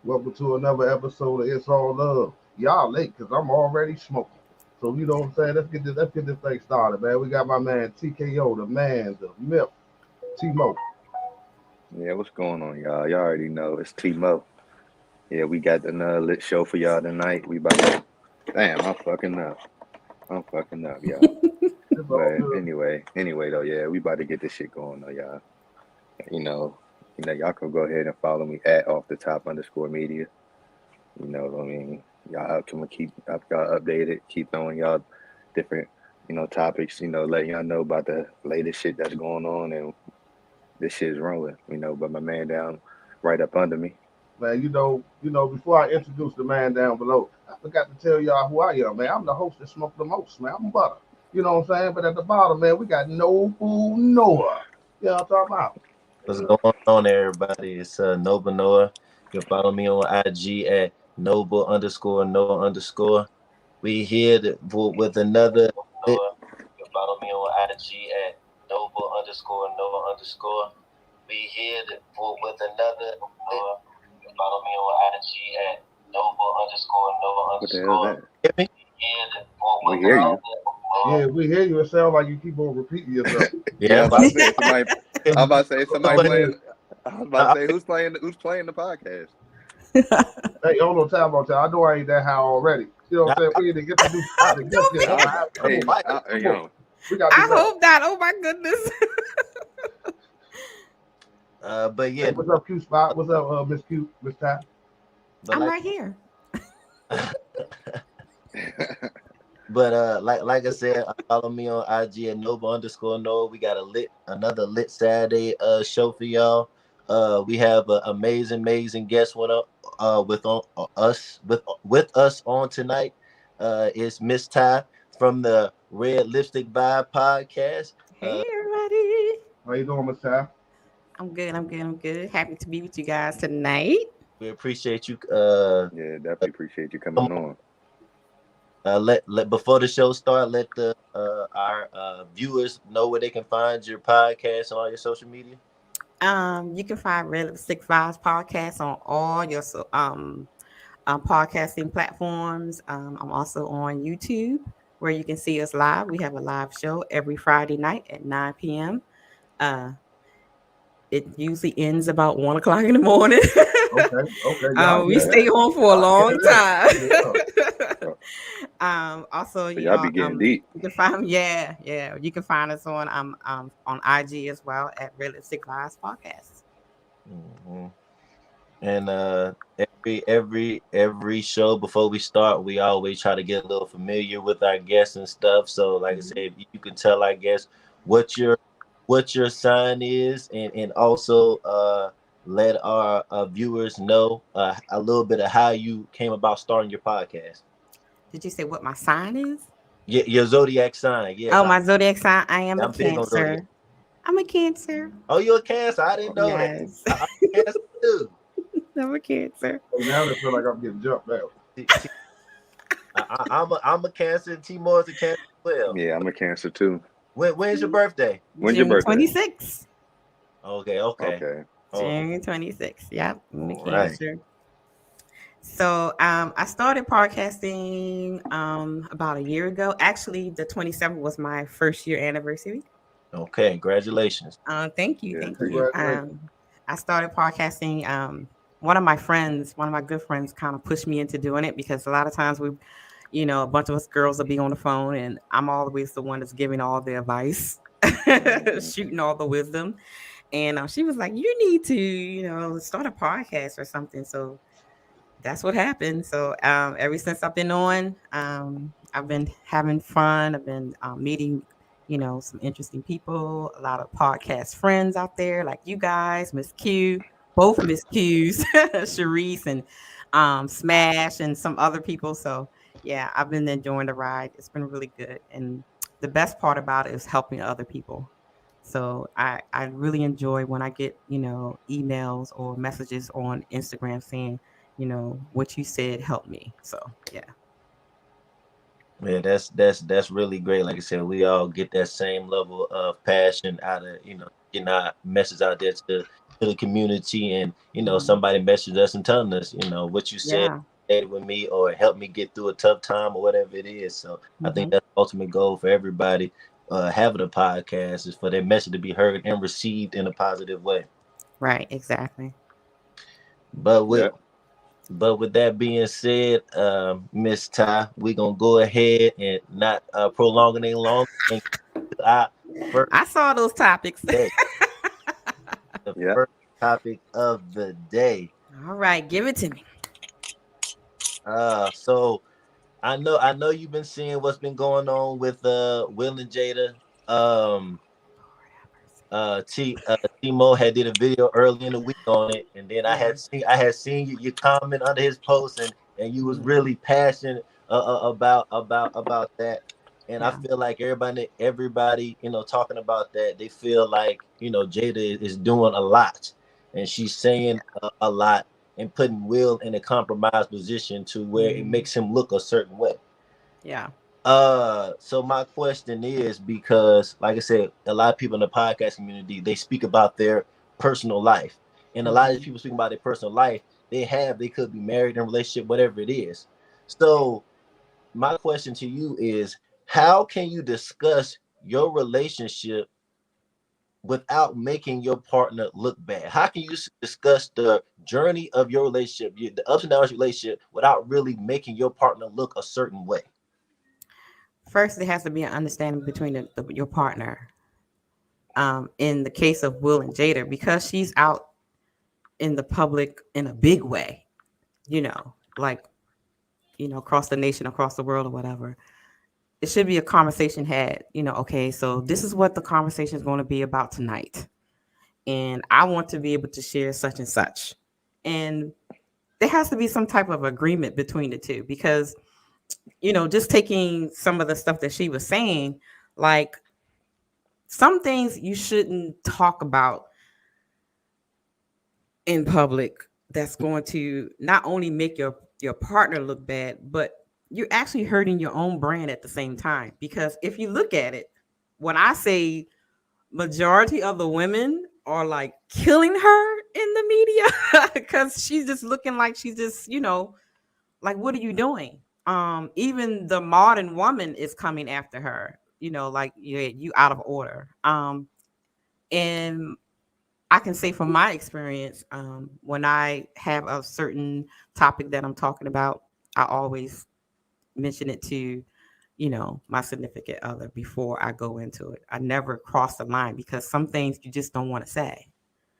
Welcome to another episode of It's All Love. Y'all late because I'm already smoking. So you know what I'm saying? Let's get this thing started, man. We got my man TKO, the man, the myth, T-Mo. Yeah, what's going on, y'all? Y'all already know it's T-Mo. Yeah, we got another lit show for y'all tonight. We about to, damn, I'm fucking up. I'm fucking up, y'all. It's all But good. anyway though, yeah, we about to get this shit going though, y'all. You know, y'all can go ahead and follow me at off the top underscore media. You know what I mean? Y'all can keep y'all updated, keep throwing y'all different, topics, letting y'all know about the latest shit that's going on and this shit's rolling, but my man down right up under me. Man, before I introduce the man down below, I forgot to tell y'all who I am, man. I'm the host that smoke the most, man. I'm Butter. You know what I'm saying? But at the bottom, man, we got Noble Noah. You know what I'm talking about? What's going on, everybody? It's Noble Noah. You can follow me on IG at Noble underscore Noah underscore. We here with another. You can follow me on IG at Noble underscore Noah underscore. We here with another. You can follow me on IG at Noble underscore Noah What the hell is underscore. that? Hear me? We hear you. Yeah, we hear you. It sounds like you keep on repeating yourself. Yeah, I'm about to say somebody. I'm about to say somebody Somebody- playing. I was about to say who's playing the podcast. Hey, hold on, time. I know I ain't that high already. You know what I'm saying? We didn't get to do the guest yet. Hey, Come on. We got I this. hope not. Oh my goodness. But Hey, yeah, what's up, Q Spot? What's up, Miss Q, Miss Ty? but I'm like, right here. but like I said, follow me on IG at Nova underscore Noah. We got another lit Saturday show for y'all. We have an amazing guest with us on tonight. It's Miss Ty from the Red Lipstick Vibe podcast. Hey everybody. How you doing, Miss Ty? I'm good. Happy to be with you guys tonight. We appreciate you. Yeah, definitely appreciate you coming on. Let before the show start, let the our viewers know where they can find your podcast on all your social media. You can find Red Lipstick Vibes podcast on all your podcasting platforms. I'm also on YouTube where you can see us live. We have a live show every Friday night at 9 p.m. Uh, it usually ends about 1 o'clock in the morning. Okay, y'all We get stay it. on for a Y'all get long it. time. So, Also, so y'all be getting deep. you can find you can find us on IG as well at Red Lipstick Vibes Podcast. Mm-hmm. And every show before we start, we always try to get a little familiar with our guests and stuff. So, like I said, if you can tell our guests what your sign is, and also let our viewers know a little bit of how you came about starting your podcast. Did you say what my sign is? Your zodiac sign, yes. Oh, my zodiac sign. I am a I'm big on zodiac. Cancer. I'm a Cancer. Oh, you're a Cancer. I didn't know that. Yes, I'm a Cancer too. I'm a Cancer. Hey, now I feel like I'm getting jumped out. I'm a Cancer, and Timor is a Cancer as well. Yeah, I'm a Cancer too. When's your birthday? When's your June birthday? 26th. Okay. Okay. June 26th. Yep, I'm a All right. Cancer. So I started podcasting about a year ago. Actually, the 27th was my first year anniversary. Okay, congratulations. Thank you, Yeah, thank you. appreciate it. I started podcasting. One of my good friends, kind of pushed me into doing it because a lot of times a bunch of us girls will be on the phone, and I'm always the one that's giving all the advice, shooting all the wisdom. And she was like, "You need to, start a podcast or something." So that's what happened. So ever since I've been on, I've been having fun. I've been meeting, some interesting people, a lot of podcast friends out there like you guys, Miss Q, both Miss Q's, Sharice and Smash and some other people. So yeah, I've been enjoying the ride. It's been really good. And the best part about it is helping other people. So I really enjoy when I get, emails or messages on Instagram saying, what you said helped me. So yeah. Yeah, that's really great. Like I said, we all get that same level of passion out of getting our message out there to the community, and Mhm. somebody messaged us and telling us what you said Yeah. stayed with me or helped me get through a tough time or whatever it is. So I think Mhm. that's the ultimate goal for everybody having a podcast is for their message to be heard and received in a positive way. Right. Exactly. But with Yeah. But with that being said, Miss Ty, we're gonna go ahead and not prolong it any longer and get to our first I saw those topics. day, the Yeah. first topic of the day. All right, give it to me. So I know you've been seeing what's been going on with Will and Jada. Um, Timo had did a video early in the week on it, and then I Yeah. had seen you comment under his post, and you was Mhm. really passionate about that. And I Yeah. feel like everybody talking about that, they feel like Jada is doing a lot, and she's saying a lot and putting Will in a compromised position to where it Mhm. makes him look a certain way. Yeah. So my question is, because like I said, a lot of people in the podcast community, they speak about their personal life. And a lot of these Mhm. people speak about their personal life, they could be married in a relationship, whatever it is. So my question to you is, how can you discuss your relationship without making your partner look bad? How can you discuss the journey of your relationship, the ups and downs of your relationship, without really making your partner look a certain way? First, there has to be an understanding between your partner. In the case of Will and Jada, because she's out in the public in a big way, like across the nation, across the world, or whatever. It should be a conversation had. Okay, so this is what the conversation is going to be about tonight, and I want to be able to share such and such, and there has to be some type of agreement between the two because just taking some of the stuff that she was saying, like some things you shouldn't talk about in public that's going to not only make your partner look bad, but you're actually hurting your own brand at the same time. Because if you look at it, when I say majority of the women are like killing her in the media because she's just looking like she's just like, what are you doing? Even the modern woman is coming after her, like you out of order. And I can say from my experience, when I have a certain topic that I'm talking about, I always mention it to, my significant other before I go into it. I never cross the line because some things you just don't want to say,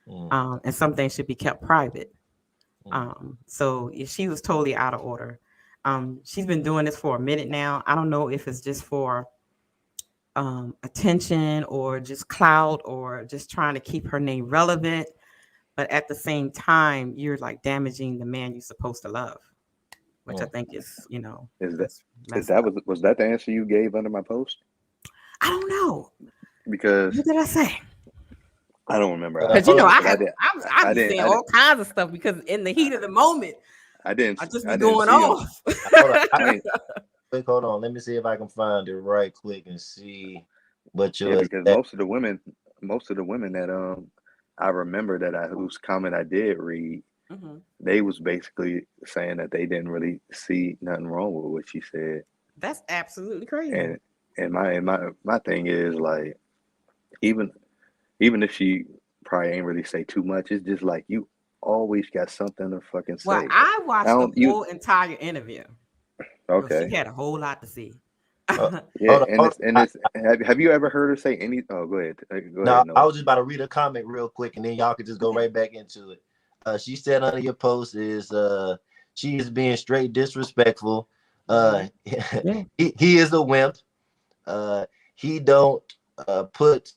Mm, and some things should be kept private. mm, So yeah, she was totally out of order. She's been doing this for a minute now. I don't know if it's just for attention or just clout or just trying to keep her name relevant. But at the same time, you're like damaging the man you're supposed to love, which I mm. think is, Is that that's messed up. was that the answer you gave under my post? I don't know. Because What did I say? I don't remember Because Hold on. but I I be didn't saying all kinds of stuff because in the heat of the moment, I just be I didn't going see them. off. Hold on. I ain't Hold on. Let me see if I can find it right quick and see what Yeah, your because exact. most of the women that I remember that I whose comment I did read, Hmm. they was basically saying that they didn't really see nothing wrong with what she said. That's absolutely crazy. And my thing is like even even if she probably ain't really say too much, it's just like you always got something to fucking Well, say. I I watched the don't you whole entire interview. So she okay. had a whole lot to say. Uh, Yeah, hold on. and Hold on. it's have you ever heard her say any oh go ahead. Go No, ahead, I Noah. was just about to read a comment real quick, and then y'all could just go Okay. right back into it. She said under your post is she is being straight disrespectful. Hmm. Uh, Yeah. he is a wimp. Uh, he don't put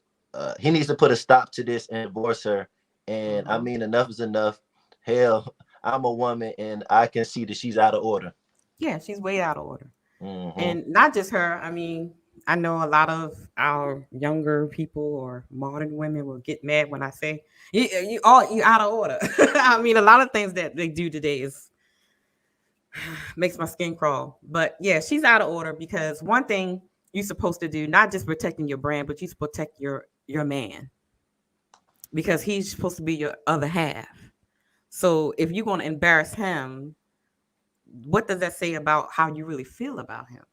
he needs to put a stop to this and divorce her. And I Hmm. mean, enough is enough. Hell, I'm a woman, and I can see that she's out of order. Yeah, she's way out of order. Hmm. And not just her. I mean, I know a lot of our younger people or modern women will get mad when I say you out of order. I mean, a lot of things that they do today is makes my skin crawl. But yeah, she's out of order because one thing you're supposed to do, not just protecting your brand, but you protect your man because he's supposed to be your other half. So if you're going to embarrass him, what does that say about how you really feel about him?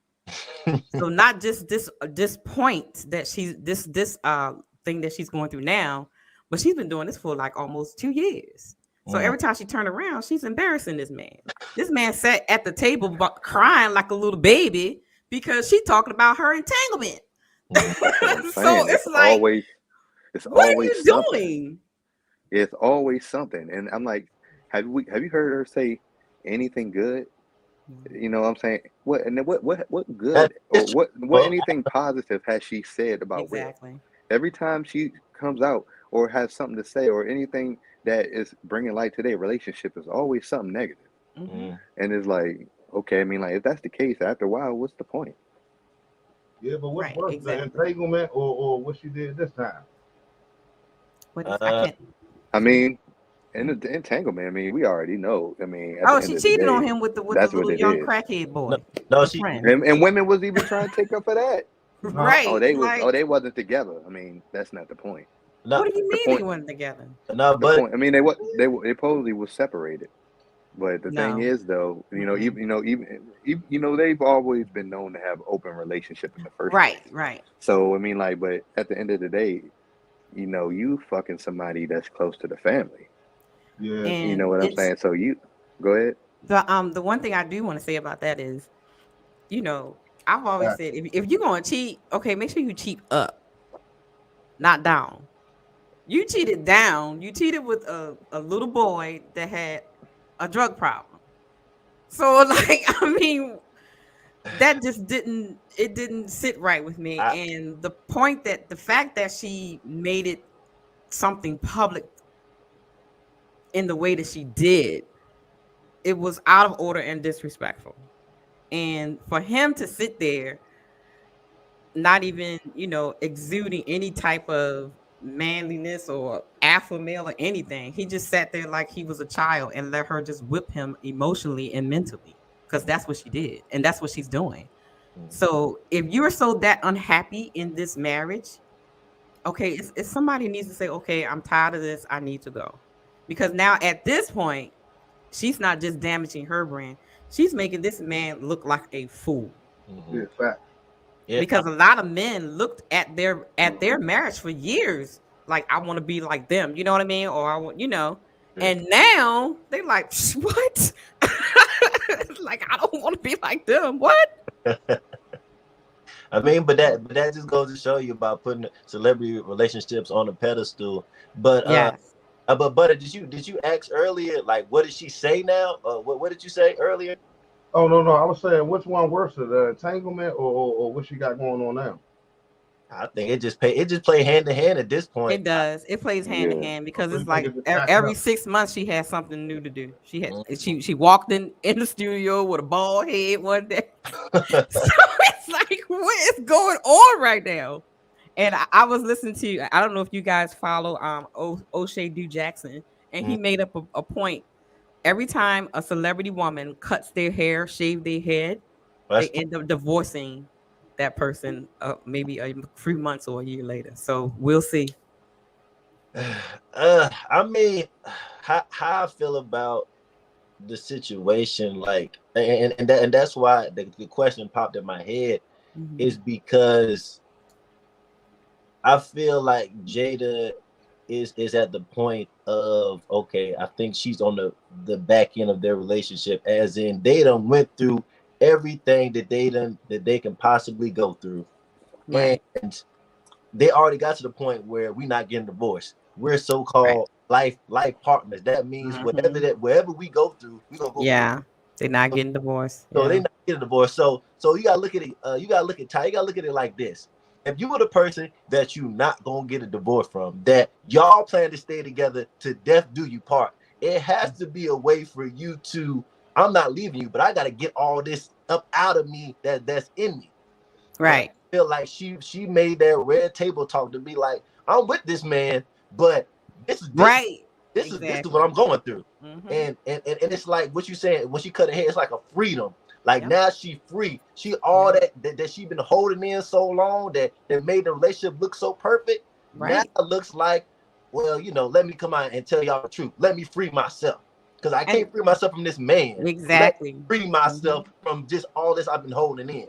So not just this point that she's this thing that she's going through now, but she's been doing this for like almost 2 years. So every time she turned around, she's embarrassing this man. This man sat at the table crying like a little baby because she talking about her entanglement. So it's like, it's what are always you something. doing? It's always something. And I'm like, have you heard her say anything good? You know what I'm saying? What good or what anything positive has she said about Will? Exactly. Every time she comes out or has something to say or anything that is bringing light to their relationship is always something negative. And it's like, okay, I mean, like if that's the case, after a while, what's the point? Yeah, but what's Right, worse, the exactly. entanglement or what she did this time? What is I can't. I mean, in the entanglement, I mean, we already know. I mean, at the Oh, end she of the cheated on day, him with the that's what little it young is. crackhead boy. No, the she friend. And women was even trying to take up for that. Huh? Right. They like, wasn't together. I mean, that's not the point. no, what do you The mean they point, weren't together? no, the but point. I mean, they supposedly was separated. But the thing No. is, though, Mm-mm. even they've always been known to have open relationship in the first Right, place. right. So I mean, like, but at the end of the day, you fucking somebody that's close to the family. Yeah. You know And what I'm it's saying? So you go ahead. the one thing I do want to say about that is, you know, I've always said if you're gonna cheat, okay, make sure you cheat up, not down. You cheated down. You cheated with a little boy that had a drug problem. So like, I mean, that just didn't sit right with me. I, And the fact that she made it something public in the way that she did, it was out of order and disrespectful. And for him to sit there, not even, exuding any type of manliness or alpha male or anything, he just sat there like he was a child and let her just whip him emotionally and mentally, because that's what she did and that's what she's doing. So if you're so that unhappy in this marriage, okay, it's somebody needs to say, okay, I'm tired of this, I need to go. Because now at this point, she's not just damaging her brand, she's making this man look like a fool. Yeah, fact. yeah, Because a lot of men looked at their marriage for years like, I want to be like them, you know what I mean? Or I want, Yeah. and now they like, what? Like, I don't want to be like them. What? I mean, but that just goes to show you about putting celebrity relationships on a pedestal. But Yes. but did you ask earlier, like, what did she say now? What did you say earlier? Oh no, I was saying which one worse, the entanglement or what she got going on now? I think it just play hand to hand at this point. It does. It plays hand in Yeah. hand because So you it's think like it's just catching every up? 6 months she has something new to do. Mhm. She walked in the studio with a bald head one day. So it's like, what is going on right now? And I was listening to, I don't know if you guys follow O'Shea Du Jackson, and he Mhm. made up a point. Every time a celebrity woman cuts their hair, shave their head, they That's end up divorcing that person maybe a few months or a year later. So we'll see. I mean, how I feel about the situation, like, and that's why the question popped in my head Mhm. is because I feel like Jada is at the point of, okay, I think she's on the back end of their relationship, as in they done went through everything that they can possibly go through, and Right, they already got to the point where we're not getting divorced. We're right. so-called life partners. That means Mhm. wherever we go through, we're gonna go through. Yeah, they're not getting divorced. So they Yeah. not getting divorced. So you gotta look at it. You gotta look at Ty. You gotta look at it like this. If you were the person that you not gonna get a divorce from, that y'all plan to stay together to death do you part, it has to be a way for you to. I'm not leaving you, but I gotta get all this up out of me that's in me. And I Right. feel like she made that red table talk to be like, I'm with this man, but this Right. this is what I'm going through. And it's like what you saying, when she cut her hair, it's like a freedom. Like now she free. She all that she been holding in so long that made the relationship look so perfect. Now it looks like, well, let me come out and tell y'all the truth. Let me free myself. Because I can't free myself from this man. Exactly. Let me free myself from just all this I've been holding in.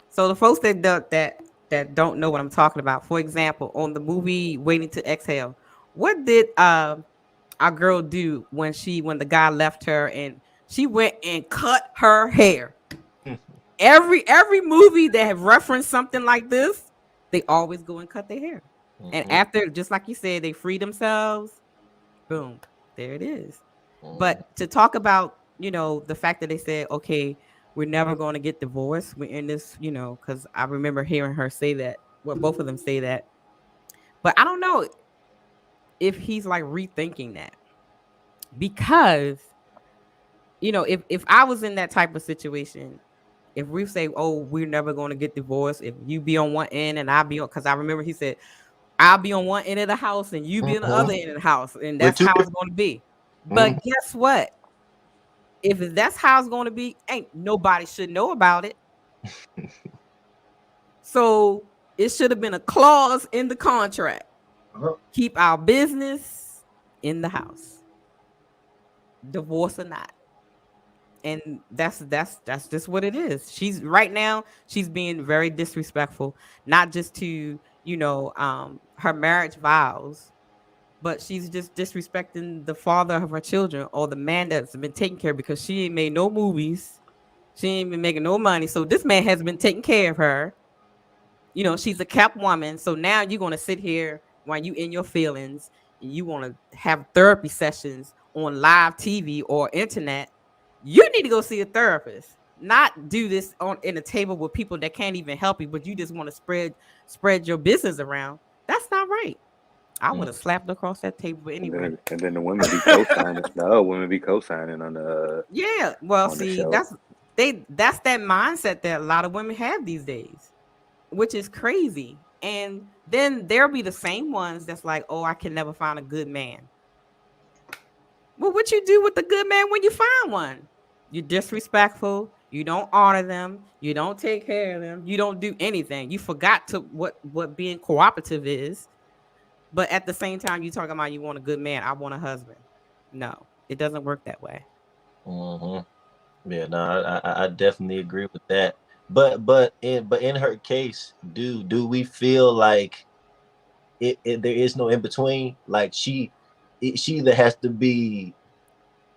So the folks that don't know what I'm talking about, for example, on the movie Waiting to Exhale, what did our girl do when the guy left her and she went and cut her hair? Every movie that have referenced something like this, they always go and cut their hair. And after, just like you said, they free themselves. Boom, there it is. But to talk about, the fact that they said, okay, we're never going to get divorced. We're in this, because I remember hearing her say that. Well, both of them say that. But I don't know if he's like rethinking that. Because, if I was in that type of situation, if we say, oh, we're never going to get divorced, if you be on one end and I'll be on, because I remember he said, I'll be on one end of the house and you be on the other end of the house. And that's how it's going to be. But guess what? If that's how it's going to be, ain't nobody should know about it. So it should have been a clause in the contract. Keep our business in the house. Divorce or not. And that's just what it is. She's being very disrespectful, not just to, her marriage vows, but she's just disrespecting the father of her children or the man that's been taking care of, because she ain't made no movies. She ain't been making no money. So this man has been taking care of her. She's a kept woman. So now you're going to sit here while you in your feelings and you want to have therapy sessions on live TV or internet. You need to go see a therapist, not do this in a table with people that can't even help you, but you just want to spread your business around. That's not right. I would have slapped across that table anyway. And then the women be co-signing. The other women be co-signing on the Well, see, that's that mindset that a lot of women have these days, which is crazy. And then there'll be the same ones that's like, oh, I can never find a good man. Well, what you do with the good man when you find one? You're disrespectful. You don't honor them. You don't take care of them. You don't do anything. You forgot what being cooperative is. But at the same time, you talking about you want a good man. I want a husband. No, it doesn't work that way. Yeah, no, I definitely agree with that. But in her case, do we feel like there is no in between? Like she either has to be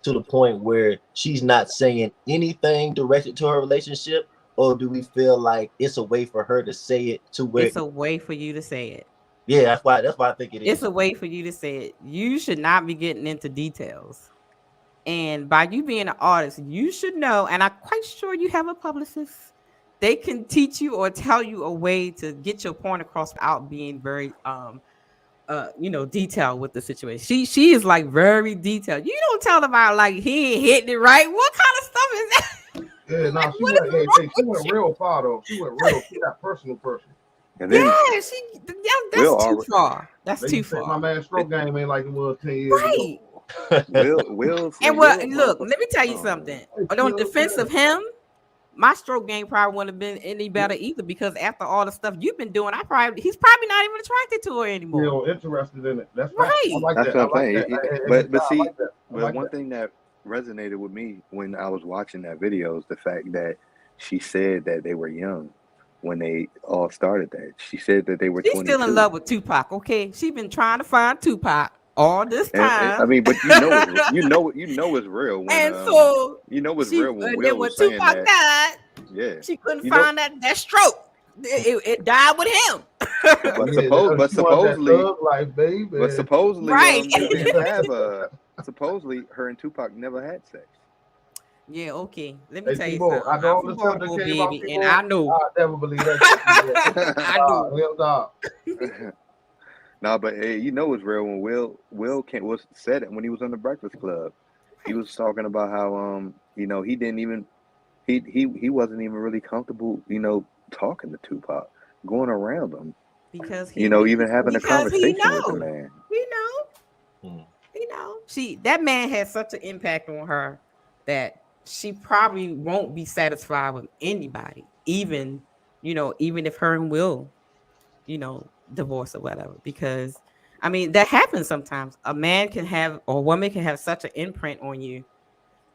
to the point where she's not saying anything directed to her relationship, or do we feel like it's a way for her to say it to where it's a way for you to say it? Yeah, that's why I think it is. It's a way for you to say it. You should not be getting into details. And by you being an artist, you should know, and I'm quite sure you have a publicist. They can teach you or tell you a way to get your point across without being very detailed with the situation. She is like very detailed. You don't tell about like he ain't hitting it right. What kind of stuff is that? Yeah, no, she went real far though. She got personal. And then, that's too far. That's too far. My man's stroke game ain't like it was 10 years ago. Will and look, let me tell you something. On defense of him, my stroke game probably wouldn't have been any better either, because after all the stuff you've been doing, he's probably not even attracted to her anymore. Interested in it. That's right. I like that's that. what I'm saying. But see, like one thing that resonated with me when I was watching that video is the fact that she said that they were young when they all started that. She said that they were 22. Still in love with Tupac, okay? She's been trying to find Tupac all this time. And, I mean, but you know it's real when and so it's real when Will was Tupac saying that. Died, she couldn't find that stroke. It died with him. But supposedly, life, baby. But supposedly, right. They didn't have supposedly her and Tupac never had sex. Yeah, okay. Let me tell you something. I don't understand the baby, and I know. I never believe that. I know. No, but it's real when Will was said it when he was on the Breakfast Club. He was talking about how he didn't even he wasn't even really comfortable talking to Tupac, going around him, because even having a conversation with the man. He that man has such an impact on her that she probably won't be satisfied with anybody, even even if her and Will, divorce or whatever. Because I mean, that happens sometimes. A man can have, or a woman can have such an imprint on you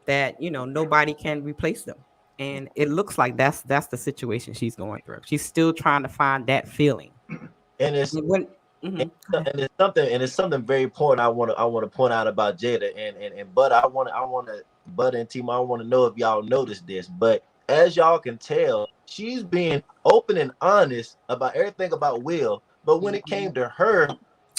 that nobody can replace them. And it looks like that's the situation she's going through. She's still trying to find that feeling. And it's And when, and, go ahead. it's something very important I want to point out about Jada and but I want to Bud and Timo, I want to know if y'all noticed this, but as y'all can tell, she's being open and honest about everything about Will, but when it came to her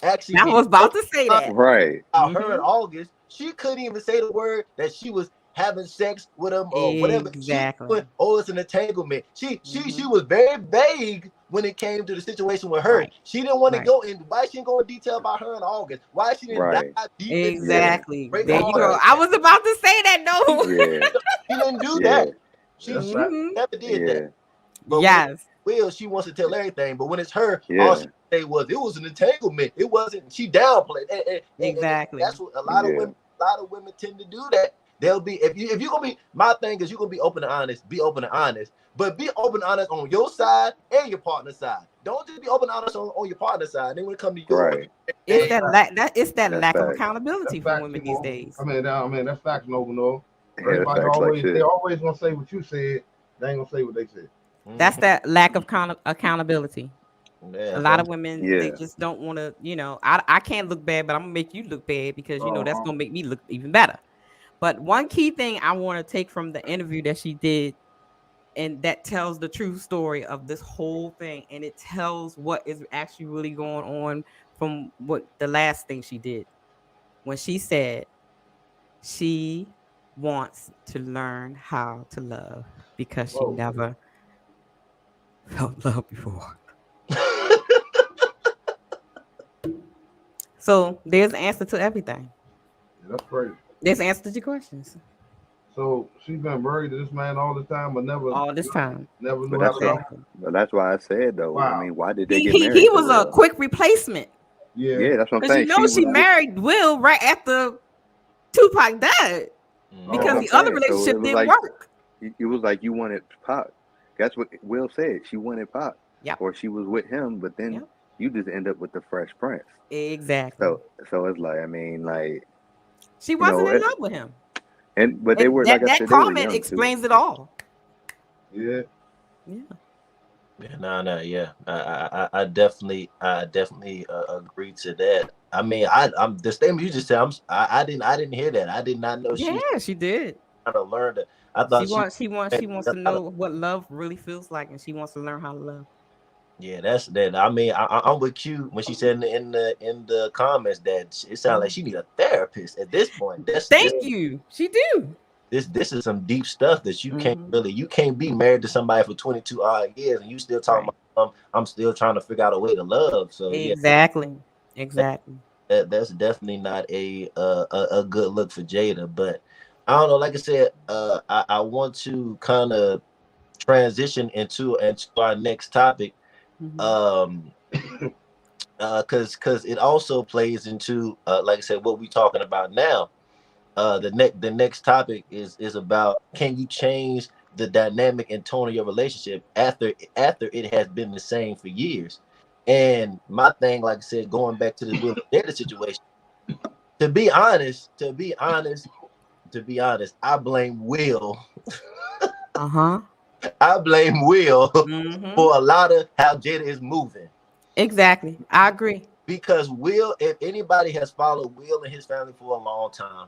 actually I being was about open to say and that. Right. about her in August, she couldn't even say the word that she was having sex with him or whatever. She Exactly. went, oh, it's an entanglement. She was very vague when it came to the situation with her. Right. She didn't want to Right. go in. Why she didn't go in detail about her in August? Why she didn't Right. dive deep into Yeah. Exactly. break There all you of go. Right. that? I was about to say that. No. Yeah. She didn't do Yeah. that. She That's fact. Mhm. never did that. Yeah. But when it's Yes. Will, she wants to tell everything. But when it's her, all Yeah. she say was it was an entanglement. It wasn't. She downplayed, and Exactly. that's what a Yeah. lot of women tend to do. That they'll be if you're gonna be. My thing is you're gonna be open and honest. Be open and honest, but be open and honest on your side and your partner's side. Don't just be open and honest on your partner's side. And then when it comes to yours, Right. It's hey, that That's lack of facts. accountability That's for fact, women these Timo. days. That's facts, no. Yeah, that's Everybody facts like always shit. they always gonna say what you said. They ain't gonna say what they said. That's that lack of accountability. yeah, A lot so of women, they Yeah. just don't want to, I can't look bad, but I'm gonna make you look bad because that's Uh-huh. gonna make me look even better. But one key thing I want to take from the interview that she did, and that tells the true story of this whole thing, and it tells what is actually really going on from what the last thing she did, when she said she wants to learn how to love because she Whoa. never felt love before. So there's an answer to everything. Yeah, that's crazy. There's an answer to your questions So she's been married to this man all the time, but all this time. never knew But how that's to love. Exactly. but that's why I said though. I Wow. mean, why did they He get he he married for was a real? quick replacement Yeah. Yeah, that's what I'm because saying. She she was with. married Will right after Tupac died That's because what Oh, I'm the other saying. So relationship it was didn't like work. you wanted Pac. That's what Will said. She wanted Pac, Yep. or she was with him, but then Yep. you just end up with the Fresh Prince. Exactly. So it's like, I mean, like, She you know, wasn't in love with him, but they and were, like that I that said, they were comment young too. explains it all. yeah. Yeah. yeah, no, yeah, I definitely agree to that. I mean, I'm the statement you just said. I didn't hear that. I did not know she was Yeah, she did. trying to learn that. I She thought she wants she wants was she wants a to lot of. know what love really feels like, and she wants to learn how to love. Yeah, that's that. I mean, I'm with you when she said in the comments that it sounds like Mhm. she need a therapist at this point. Thank you. She do. This is some deep stuff that Hmm. you can't be married to somebody for 22 odd years and you still talking Right. about I'm still trying to figure out a way to love. So yeah, Exactly. that, Exactly. that's definitely not a good look for Jada. But I don't know. Like I said, I want to kind of transition into our next topic. Hmm. Um, because it also plays into like I said, what we talking about now. The next topic is about, can you change the dynamic and tone of your relationship after it has been the same for years? And my thing, like I said, going back to the Will and Jada situation, to be honest, I blame Will. Uh-huh. I blame Will Hmm. for a lot of how Jada is moving. Exactly. I agree. Because Will, if anybody has followed Will and his family for a long time,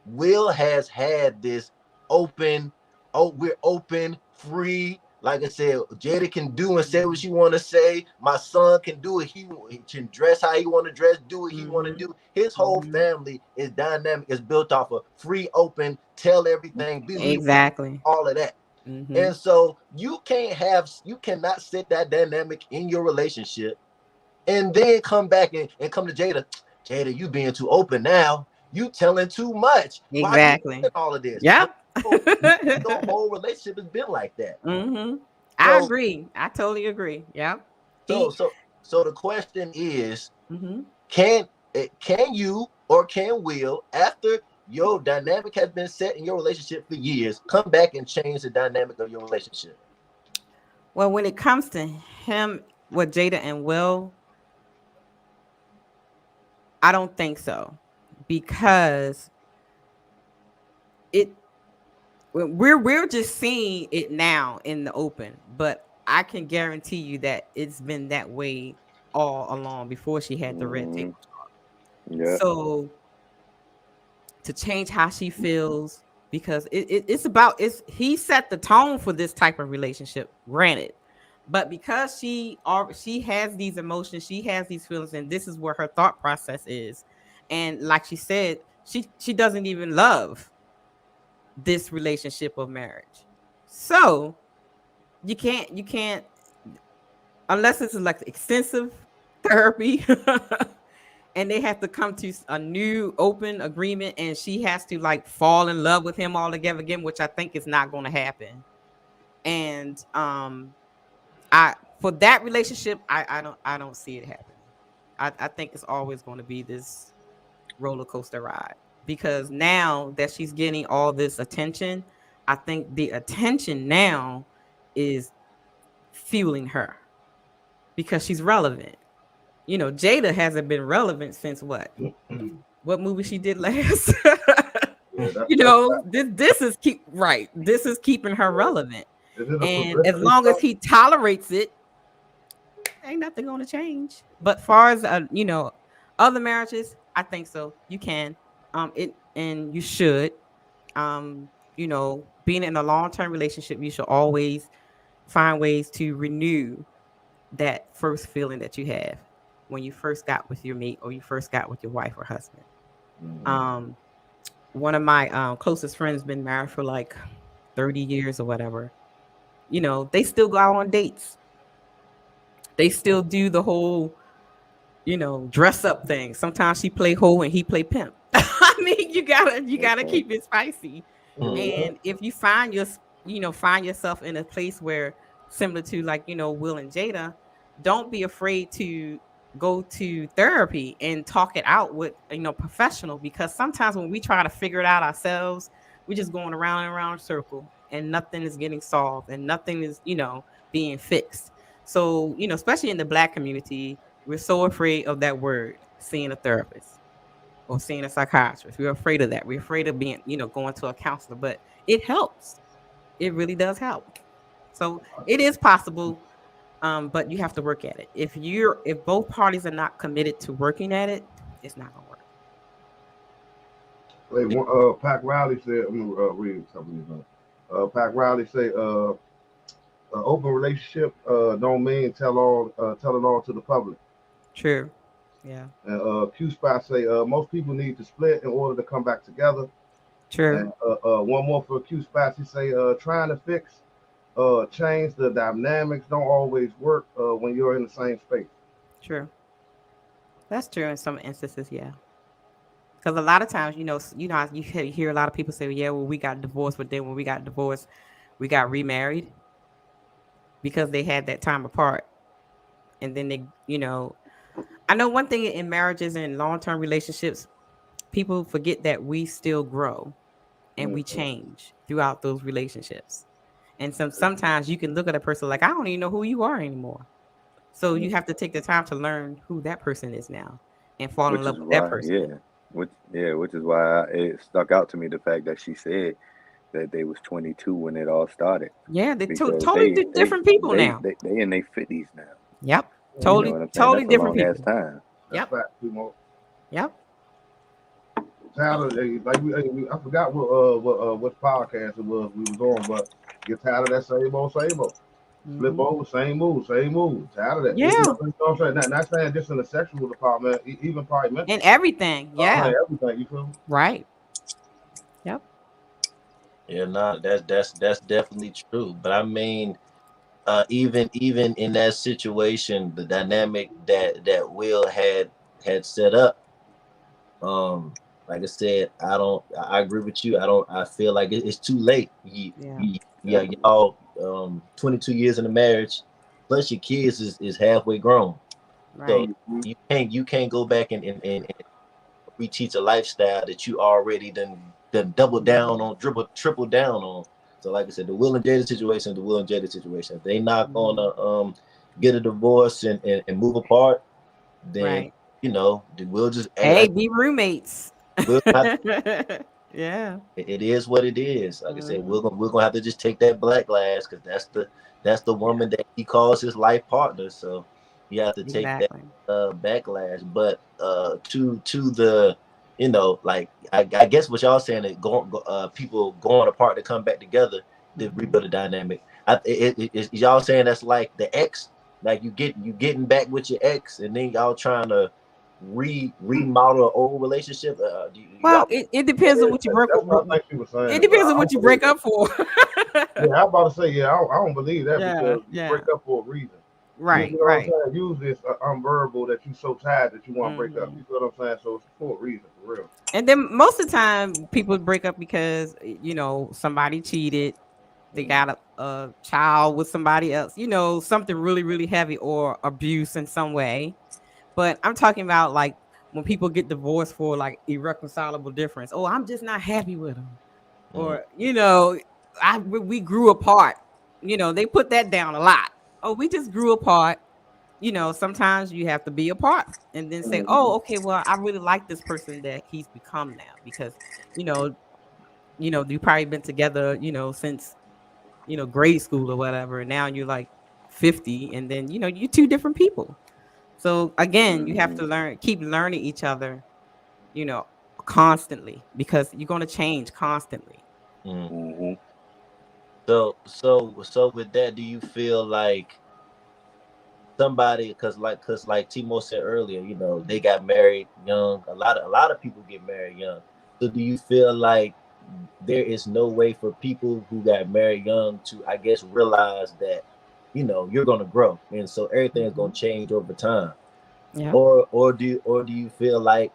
Will has had this open, oh, we're open, free. Like I said, Jada can do and say what she want to say. My son can do it. He can dress how he want to dress, do what he want to Hmm. do. His whole Hmm. family is dynamic, is built off of free, open, tell everything, be who you want, Exactly. all of that. Hmm. And so you cannot set that dynamic in your relationship and then come back and come to Jada. Jada, you being too open now. You telling too much. Why you Exactly. doing all of this? Yep. No, your whole relationship has been like that. Hmm. I So, agree. I totally agree. Yep. so, He. so, so the question is, Hmm. can can you or can Will, after your dynamic has been set in your relationship for years, come back and change the dynamic of your relationship? Well, when it comes to him with Jada and Will, I don't think so, because it we're just seeing it now in the open, but I can guarantee you that it's been that way all along before she had the red Mm-hmm. table. Yeah. So to change how she feels, because it's about, it's he set the tone for this type of relationship, granted, but because she has these emotions, she has these feelings, and this is where her thought process is, and like she said, she doesn't even love this relationship of marriage. So you can't unless it's like extensive therapy and they have to come to a new open agreement, and she has to like fall in love with him all together again, which I think is not going to happen. And I for that relationship, I don't see it happening. I think it's always going to be this roller coaster ride, because now that she's getting all this attention, I think the attention now is fueling her because she's relevant. Jada hasn't been relevant since what movie she did last. Yeah, that's This is This is keeping her relevant. is it a And as publicity long as stunt? he tolerates it, ain't nothing going to change. But far as other marriages, I think so. You can it and you should. Being in a long-term relationship, you should always find ways to renew that first feeling that you have when you first got with your mate or you first got with your wife or husband. Um, One of my closest friends been married for like 30 years or whatever. They still go out on dates. They still do the whole, dress up thing. Sometimes she play hoe and he play pimp. I mean, you gotta Okay. keep it spicy. Mm. And if you find yourself in a place where similar to like, Will and Jada, don't be afraid to go to therapy and talk it out with, professional, because sometimes when we try to figure it out ourselves, we're just going around and around in a circle and nothing is getting solved and nothing is, being fixed. So, especially in the Black community, we're so afraid of that word, seeing a therapist or seeing a psychiatrist. We're afraid of that. We're afraid of being, going to a counselor, but it helps. It really does help. So it is possible, but you have to work at it. If both parties are not committed to working at it, it's not gonna work. Like Pac Riley said, I'm gonna read something. Pac Riley say, an open relationship don't mean tell it all to the public. True. Yeah. And Q Spot say, most people need to split in order to come back together. True. And one more for Q Spot, he say, trying to fix, change the dynamics don't always work when you're in the same space. True. That's true in some instances. Yeah. Because a lot of times, how you hear a lot of people say, "Yeah, well, we got divorced," but then when we got divorced, we got remarried because they had that time apart, and then I know one thing in marriages and long-term relationships, people forget that we still grow and we Mhm. change throughout those relationships. And sometimes you can look at a person like, I don't even know who you are anymore. So you have to take the time to learn who that person is now and fall in Which love is with that why, person. yeah, which is why it stuck out to me the fact that she said that they was 22 when it all started, Yeah, they because totally different people now. they in their 50s now. Yep. You know Totally, what I'm saying? totally That's a different long ass people. time. That's Yep. fact, Timo. Yep. Tired of like I forgot what podcast it was we was on, but get tired of that same old. Flip Hmm. over, same move, same move. Tired of that. You Yeah. know what I'm saying? Not saying just in the sexual department, even probably And mentally. everything. Man, Yeah. everything. You feel me? Right. Yep. Yeah, no, that's definitely true. But I mean, even in that situation, the dynamic that Will had set up, like I said, I agree with you. I feel like it's too late. Yeah. Yeah, y'all 22 years in the marriage, plus your kids is halfway grown. So Right. you can't go back and reteach a lifestyle that you already done double down on, triple down on. So like I said, the Will and Jada situation, the Will and Jada situation. If they not Mhm. gonna get a divorce and move apart, then Right. we'll just act Hey, like be roommates. we'll have Yeah. it is what it is. Like I said, we're Mhm. gonna we're gonna have to just take that black glass because that's the Yeah. woman that he calls his life partner. So you have to take that Exactly. backlash. But to the like I guess what y'all saying is people going apart to come back together to Mhm. rebuild the dynamic. Is y'all saying that's like the ex, like you getting back with your ex and then y'all trying to remodel an old relationship? Well, Y'all it Yeah, depends on what you broke. that's what I think she was It saying, but depends on I what don't you believe break that. up for. Yeah, I'm about to say, yeah, I don't believe that Yeah. because you break Yeah. up for a reason. You Right. know what I'm Right. saying? Usually it's unverbal that you so tired that you want to break up. Hmm. You know what I'm saying? So it's for a reason, for real. And then most of the time, people break up because somebody cheated. They Mm. got a child with somebody else. Something really, really heavy or abuse in some way. But I'm talking about like when people get divorced for like irreconcilable difference. Oh, I'm just not happy with him. mm, Or we grew apart. They put that down a lot. Oh, we just grew apart. Sometimes you have to be apart and then say, Mhm. oh, okay, well, I really like this person that he's become now because you know you probably been together since grade school or whatever, and now you're like 50, and then you're two different people. So again, you have to Mhm. keep learning each other, you know constantly, because you're going to change constantly. mm. Mhm. So with that, do you feel like somebody, because like Timo said earlier, they got married young. A lot of people get married young. So do you feel like there is no way for people who got married young to, I guess, realize that you're gonna grow, and so everything is gonna Hmm. change over time? Yeah. Or do you feel like,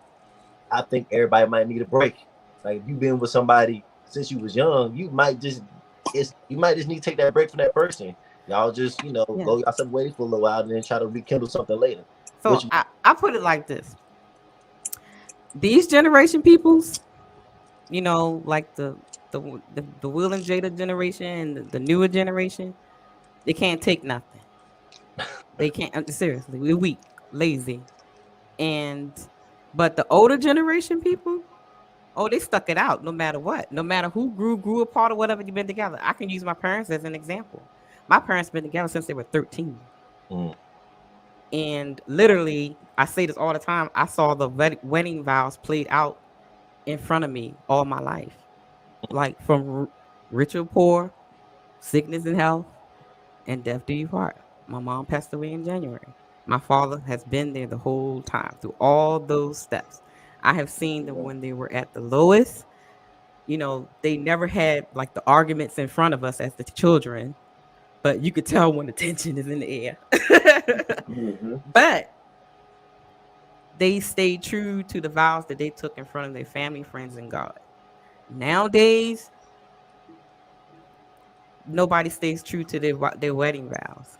I think everybody might need a break? Like if you've been with somebody since you was young, you might just need to take that break from that person. Y'all just Yeah. go y'all some way for a little while and then try to rekindle something later. So Which I put it like this: these generation peoples, like the Will and Jada generation and the newer generation, they can't take nothing. They can't. Seriously, we're weak, lazy, and but the older generation people, oh, they stuck it out no matter what, no matter who grew apart or whatever. You've been together. I can use my parents as an example. My parents been together since they were 13, mm, and literally, I say this all the time. I saw the wedding vows played out in front of me all my life, like from rich or poor, sickness and health, and death do you part. My mom passed away in January. My father has been there the whole time through all those steps. I have seen them Yeah. when they were at the lowest. They never had like the arguments in front of us as the children, but you could tell when the tension is in the air. Mhm. But they stayed true to the vows that they took in front of their family, friends, and God. Nowadays, nobody stays true to their wedding vows.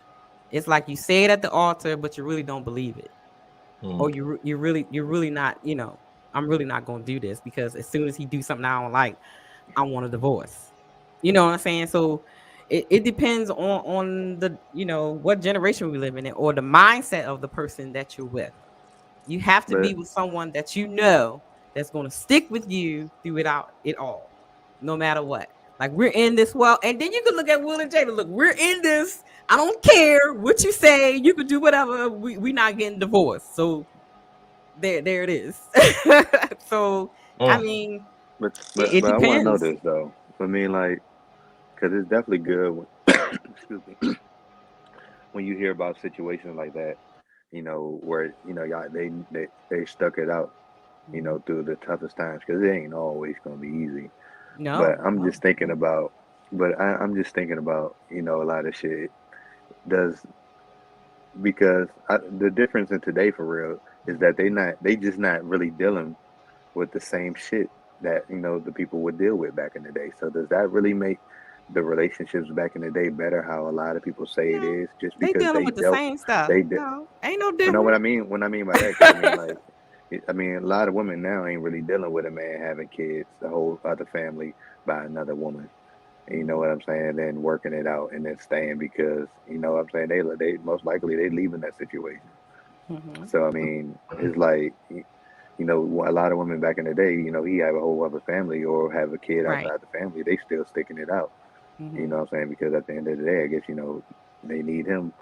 It's like you say it at the altar, but you really don't believe it, or mm, you're really not. I'm really not going to do this because as soon as he do something I don't like, I want a divorce. You know what I'm saying? So it depends on the what generation we live in, or the mindset of the person that you're with. You have to But be with someone that that's going to stick with you through it all, no matter what. Like we're in this well, and then you can look at Will and Jada. Look, we're in this. I don't care what you say. You could do whatever. We not getting divorced. So there it is. So I mm. mean, but it, but it but I want to know depends. this though. I mean, like, because it's definitely good when, excuse me, when you hear about situations like that, where y'all they stuck it out, Mhm. through the toughest times, because it ain't always gonna be easy. But No, I'm no. just thinking about, I'm just thinking about, a lot of shit does, because the difference in today for real is that they just not really dealing with the same shit that the people would deal with back in the day. So does that really make the relationships back in the day better how a lot of people say it No, is just they because dealing they with the dealt same stuff. they de- No, ain't no you know what different. I mean? What I mean by that, because I mean, like, I mean, a lot of women now ain't really dealing with a man having kids, the whole other family by another woman. And you know what I'm saying? Then working it out and then staying because you know what I'm saying they most likely they leaving that situation. Mm-hmm. So I mean, it's like you know a lot of women back in the day, you know, he have a whole other family or have a kid Right. outside the family, they still sticking it out. You Mm-hmm. know what I'm saying? Because at the end of the day, I guess you know they need him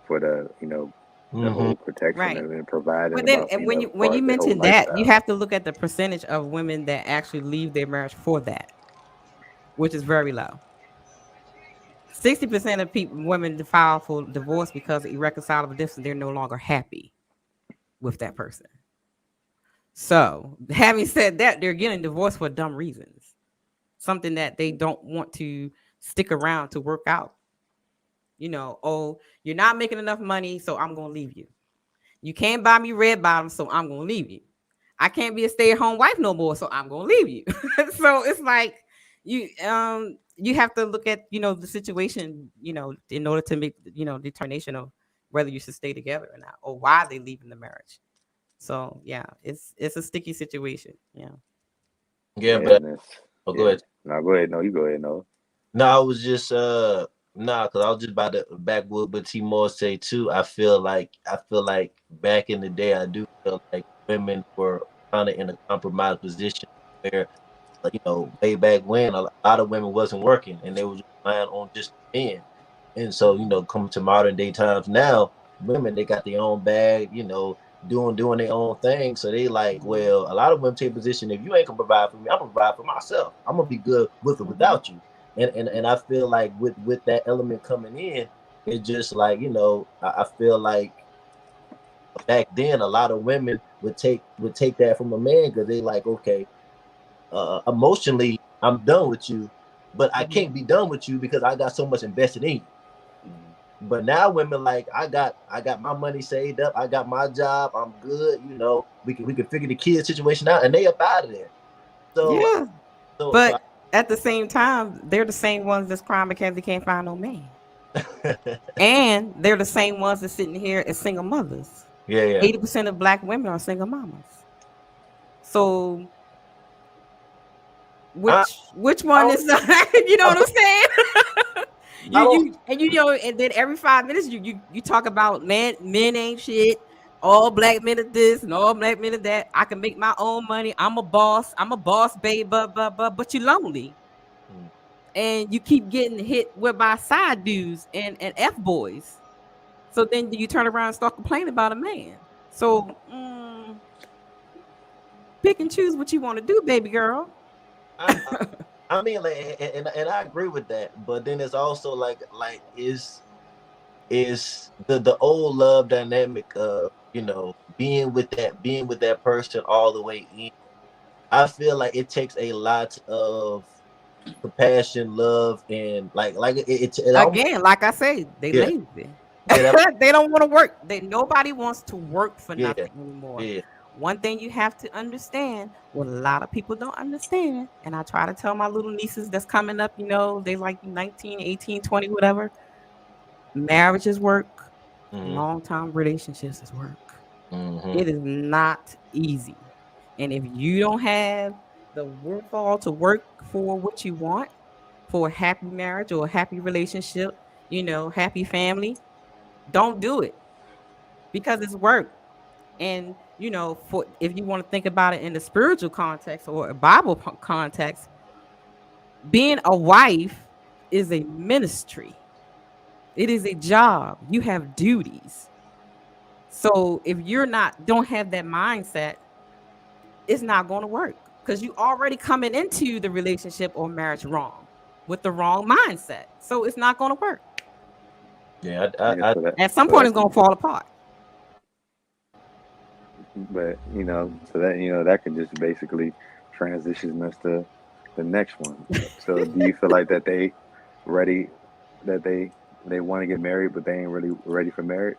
for the you know the Mm-hmm. whole protection Right. and providing But then, about and you when know you when far you as their whole mention that, you lifestyle. have to look at the percentage of women that actually leave their marriage for that, which is very low. 60% of people, women file for divorce because of irreconcilable difference. They're no longer happy with that person. So, having said that, they're getting divorced for dumb reasons. Something that they don't want to stick around to work out. Oh, you're not making enough money, so I'm going to leave you. You can't buy me red bottoms, so I'm going to leave you. I can't be a stay-at-home wife no more, so I'm going to leave you. So it's like you have to look at, the situation, in order to make, determination of whether you should stay together or not, or why they leaving the marriage. So yeah, it's a sticky situation. Yeah. Yeah, Yeah, but and it's go yeah. ahead. Now go ahead. No, you go ahead. No. No, I was just because I was just about to back what T Moore say too. I feel like back in the day, I do feel like women were kind of in a compromised position where, way back when a lot of women wasn't working and they was relying on just men. And so, coming to modern day times now, women they got their own bag, doing their own thing. So they like, Mm-hmm. well, a lot of women take a position, if you ain't gonna provide for me, I'm gonna provide for myself. I'm gonna be good with or Mm-hmm. without you. And I feel like with that element coming in, it's just like, I feel like back then a lot of women would take that from a man because they like, okay, emotionally I'm done with you, but I Mm-hmm. can't be done with you because I got so much invested in you. Mm, But now women like I got my money saved up, I got my job, I'm good, we can figure the kid situation out and they up out of there. So Yeah. so But at the same time, they're the same ones that's crying because they can't find no man. And they're the same ones that's sitting here as single mothers. yeah, yeah. 80% of black women are single mamas. So I which I one don't is you know I, what I'm saying? I don't And then every 5 minutes you talk about men ain't shit. All black men are this and all black men are that. I can make my own money. I'm a boss. I'm a boss, babe. But you're lonely. mm, And you keep getting hit with by side dudes and F boys. So then you turn around and start complaining about a man. So pick and choose what you want to do, baby girl. I'm I mean, like, and I agree with that, but then it's also like is the old love dynamic of being with that person all the way in. I feel like it takes a lot of compassion, love, and like it almost, Again, like I say, they yeah, lazy. yeah, They don't want to work. Nobody wants to work for yeah, nothing anymore. yeah. One thing you have to understand, what a lot of people don't understand, and I try to tell my little nieces that's coming up, they like 19, 18, 20, whatever. Marriage is work. Mm-hmm, Long-term relationships is work. mm-hmm. It is not easy. And if you don't have the wherewithal to work for what you want, for a happy marriage or a happy relationship, happy family, don't do it because it's work. And for if you want to think about it in the spiritual context or a Bible context, being a wife is a ministry. It is a job. You have duties. So if you're not don't have that mindset, it's not going to work because you already coming into the relationship or marriage wrong with the wrong mindset. So it's not going to work. Yeah, yeah, I so that At some so point, that it's going to fall apart. but you know so that you know that could just basically transition us to the next one. So do you feel like that they ready that they want to get married but they ain't really ready for marriage?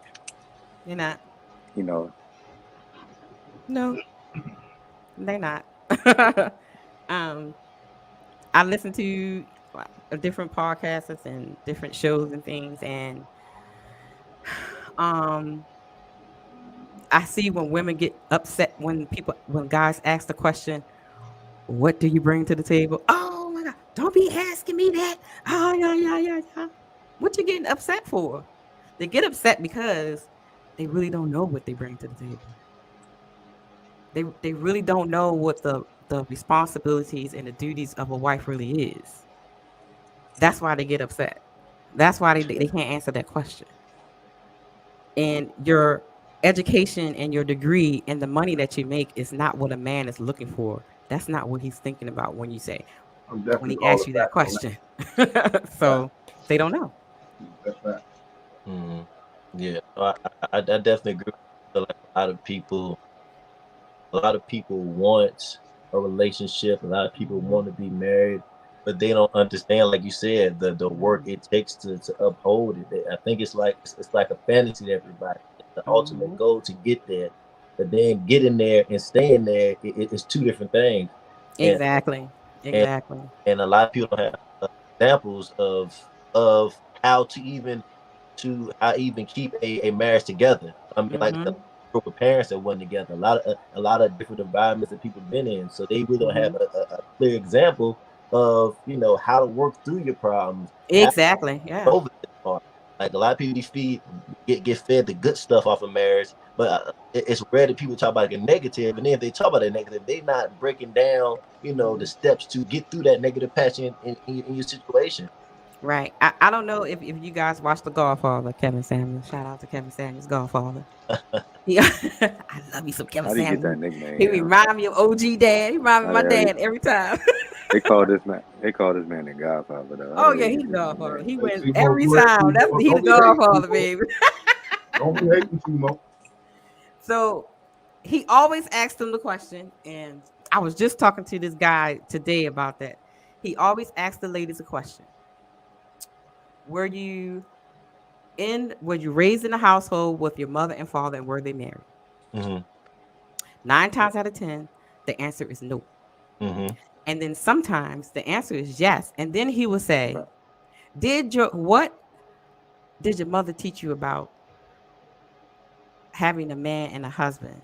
They're not. You know, No, they're not. um, I listen to different podcasts and different shows and things, and um, I see when women get upset when guys ask the question, "What do you bring to the table?" Oh my God! Don't be asking me that. Oh yeah, yeah, yeah, yeah. What you getting upset for? They get upset because they really don't know what they bring to the table. They really don't know what the responsibilities and the duties of a wife really is. That's why they get upset. That's why they can't answer that question. And your education and your degree and the money that you make is not what a man is looking for. That's not what he's thinking about when you say I'm when definitely he asks calling you that back on question. that. So they don't know. That's fact. Mm. Yeah, I definitely agree. I feel like a lot of people want a relationship. A lot of people want to be married, but they don't understand, like you said, the work it takes to uphold it. I think it's like a fantasy to everybody. It's the ultimate Mhm. goal to get there, but then getting there and staying there, it's two different things. And Exactly. and Exactly. and a lot of people don't have examples of how even keep a marriage together. I mean, like a Mhm. group of parents that went together, a lot of different environments that people been in, so they really don't have Mhm. a clear example of how to work through your problems, how to Exactly. get Yeah. over this part. Like a lot of people get fed the good stuff off of marriage, but it's rare that people talk about like a negative, and then if they talk about a negative, they not breaking down the steps to get through that negative patch in your situation. Right. I don't know if you guys watched The Godfather, Kevin Samuels. Shout out to Kevin Samuels, Godfather. Yeah. I love me some Kevin How do you get that Samuels. nickname? He Yeah. remind me of OG Dad. He remind me of How my the hell dad every time. they call this man? They call this man the Godfather though. How Oh the hell yeah, you he get the this Godfather. nickname? He Hey, wins Timo, every go ahead, time. That's Timo. he the Don't be hating, Godfather, Timo. baby. Don't be hating, Timo. So he always asked them the question, and I was just talking to this guy today about that. He always asked the ladies a question. Were you were you raised in a household with your mother and father, and were they married? Hmm. 9 times out of 10, the answer is no. Hmm. And then sometimes the answer is yes. And then he will say, what did your mother teach you about having a man and a husband?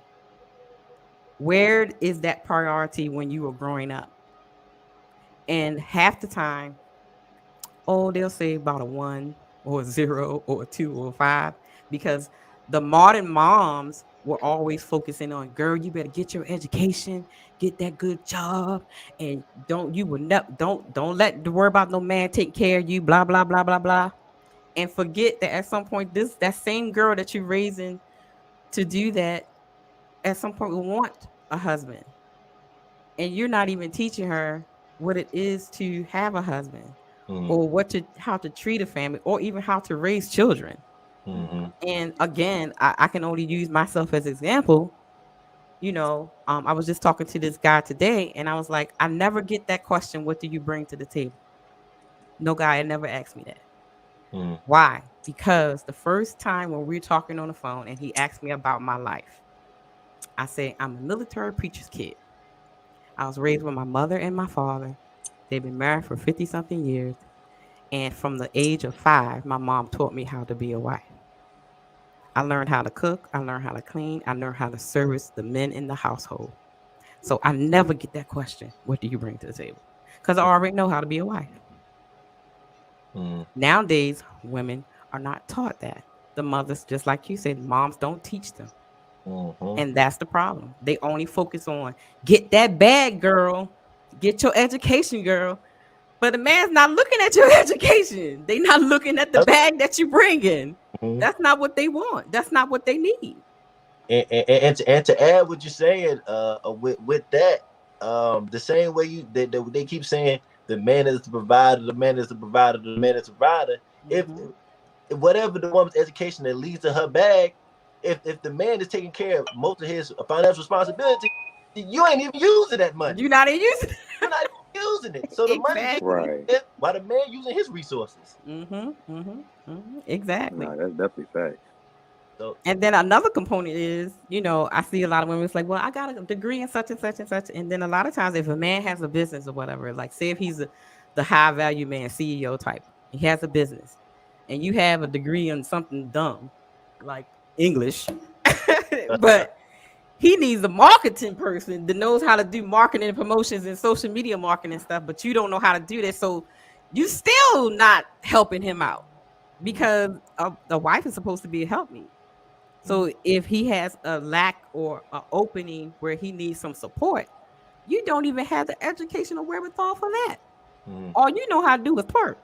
Where is that priority when you were growing up? And half the time, oh, they'll say about a one or a zero or a two or a five, because the modern moms were always focusing on, girl, you better get your education, get that good job, and don't let the worry about no man take care of you, blah blah blah blah blah, and forget that at some point that same girl that you're raising to do that at some point will want a husband, and you're not even teaching her what it is to have a husband, Hmm. or how to treat a family, or even how to raise children. Hmm. And again, I can only use myself as example. I was just talking to this guy today, and I was like, I never get that question, what do you bring to the table? No guy had never asked me that. Hmm. Why? Because the first time when we were talking on the phone and he asked me about my life, I said, I'm a military preacher's kid. I was raised with my mother and my father. They've been married for 50 something years. And from the age of 5, my mom taught me how to be a wife. I learned how to cook. I learned how to clean. I learned how to service the men in the household. So I never get that question, what do you bring to the table? Because I already know how to be a wife. Hmm. Nowadays, women are not taught that. The mothers, just like you said, moms don't teach them. Hmm. And that's the problem. They only focus on get that bag, girl. Get your education, girl. But the man's not looking at your education. They not looking at the That's, bag that you bring in. mhm. That's not what they want. That's not what they need. And to add what you're saying, with that, the same way they keep saying the man is the provider, the man is the provider, the man is the provider. Mm-hmm. If whatever the woman's education that leads to her bag, if the man is taking care of most of his financial responsibility, you ain't even using that money. You're not even using You're not even using it. So the money just exactly. Right. while the man using his resources. Mm-hmm. Mm-hmm. Mm-hmm. Exactly. No, that's definitely facts. So And then another component is, I see a lot of women. It's like, well, I got a degree in such and such and such. And then a lot of times, if a man has a business or whatever, like say if he's the high value man, CEO type. He has a business, and you have a degree in something dumb like English, but he needs a marketing person that knows how to do marketing and promotions and social media marketing and stuff, but you don't know how to do that. So you still not helping him out because the wife is supposed to be a helpmeet. So if he has a lack or an opening where he needs some support, you don't even have the educational wherewithal for that. Mm-hmm. All you know how to do is twerk.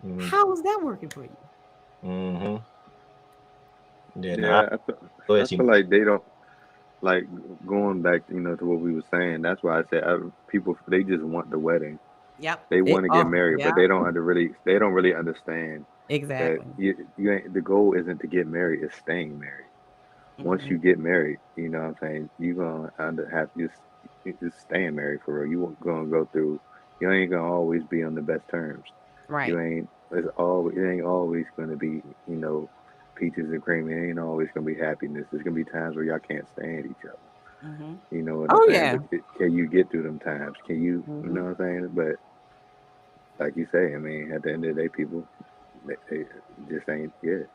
Mm-hmm. How is that working for you? Mm-hmm. Yeah, Yeah, go I ahead, feel like they don't like going back, to what we were saying. That's why I said people they just want the wedding. Yep. They want to get married, Yeah, but they don't really understand that exactly. you ain't, the goal isn't to get married, it's staying married. Once Hmm. you get married, you know what I'm saying, you're gonna have just staying married for real. You gonna go through, you ain't gonna always be on the best terms. Right. You ain't it ain't always gonna be, peaches and cream. It ain't always gonna be happiness. There's gonna be times where y'all can't stand each other. Hmm. You know what I'm Oh saying? yeah. But can you get through them times? Can you Hmm. know what I'm saying? But like you say, I mean, at the end of the day, people they just ain't it.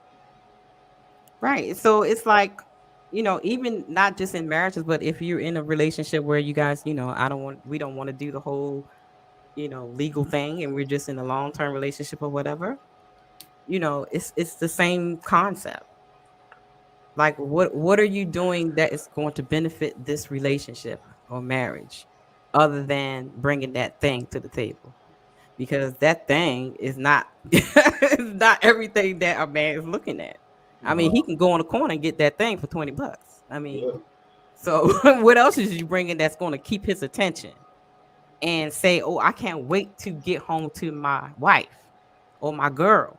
Right. So it's like, even not just in marriages, but if you're in a relationship where you guys, we don't want to do the whole, legal thing and we're just in a long term relationship or whatever, it's the same concept. Like what are you doing that is going to benefit this relationship or marriage other than bringing that thing to the table? Because that thing is not is not everything that a man is looking at. I mean, he can go on the corner and get that thing for $20. I mean, so what else is you bringing that's going to keep his attention and say, "Oh, I can't wait to get home to my wife or my girl."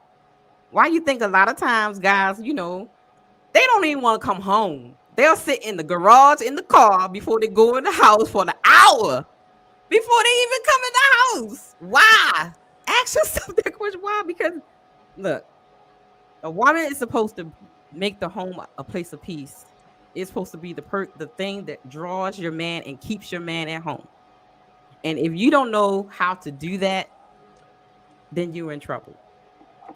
Why you think a lot of times guys, they don't even want to come home. They'll sit in the garage in the car before they go in the house for the hour before they even come in the house. Why? Ask yourself that question. Why? Because look, a woman is supposed to make the home a place of peace. It's supposed to be the thing that draws your man and keeps your man at home. And if you don't know how to do that, then you're in trouble.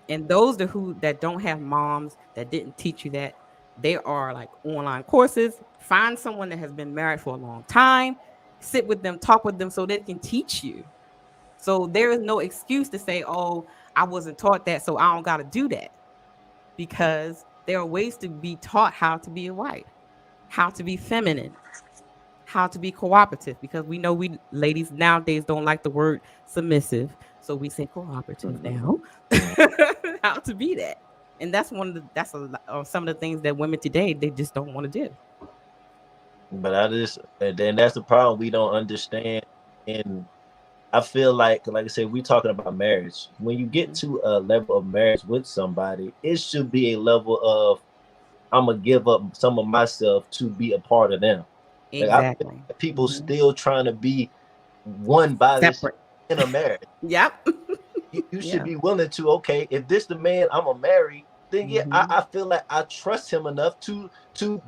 And those that don't have moms that didn't teach you that, they are like online courses. Find someone that has been married for a long time, sit with them, talk with them so they can teach you. So there is no excuse to say, "Oh, I wasn't taught that, so I don't got to do that." Because there are ways to be taught how to be a wife, how to be feminine, how to be cooperative. Because we know we ladies nowadays don't like the word submissive, so we say cooperative now. How to be that, and that's some of the things that women today they just don't want to do. But then that's the problem. We don't understand. And I feel like I said, we talking about marriage. When you get Mhm. to a level of marriage with somebody, it should be a level of I'm gonna give up some of myself to be a part of them. Like I feel Exactly. like people Mhm. still trying to be one by this Separate. in a marriage. Yep. You should Yeah. be willing to, okay, if this the man I'm gonna marry, then yeah, Hmm. I feel like I trust him enough to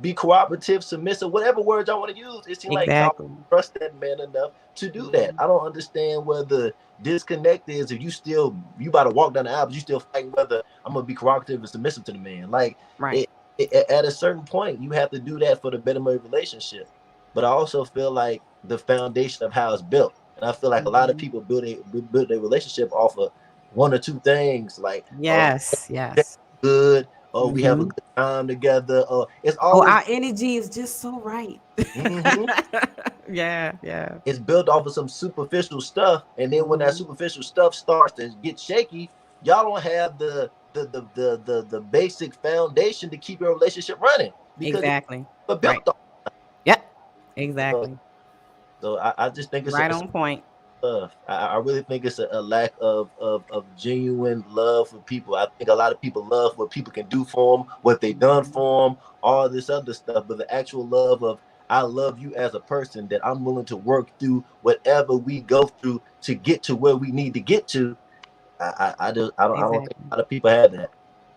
be cooperative, submissive, whatever words I want to use. It seems like y'all Exactly. trust that man enough to do that. Hmm. I don't understand where the disconnect is. If you about to walk down the aisle, but you still fighting whether I'm gonna be cooperative and submissive to the man. Like Right. it, at a certain point, you have to do that for the betterment of the relationship. But I also feel like the foundation of how it's built. And I feel like a lot of Hmm. people build their relationship off of one or two things, like Yes. that's Yes. good, or we have a Hmm. good time together, or it's Oh, always our energy is just so right. mhm, Yeah. Yeah. it's built off of some superficial stuff, and then when that Hmm. superficial stuff starts to get shaky, y'all don't have the basic foundation to keep your relationship running because it's Exactly. built Right. off. Yep. So, Exactly. I just think Right it's on point. love. I really think it's a lack of genuine love for people. I think a lot of people love what people can do for them, what they done Hmm. for them, all this other stuff. But the actual love of I love you as a person, that I'm willing to work through whatever we go through to get to where we need to get to. I don't think Exactly. a lot of people have that.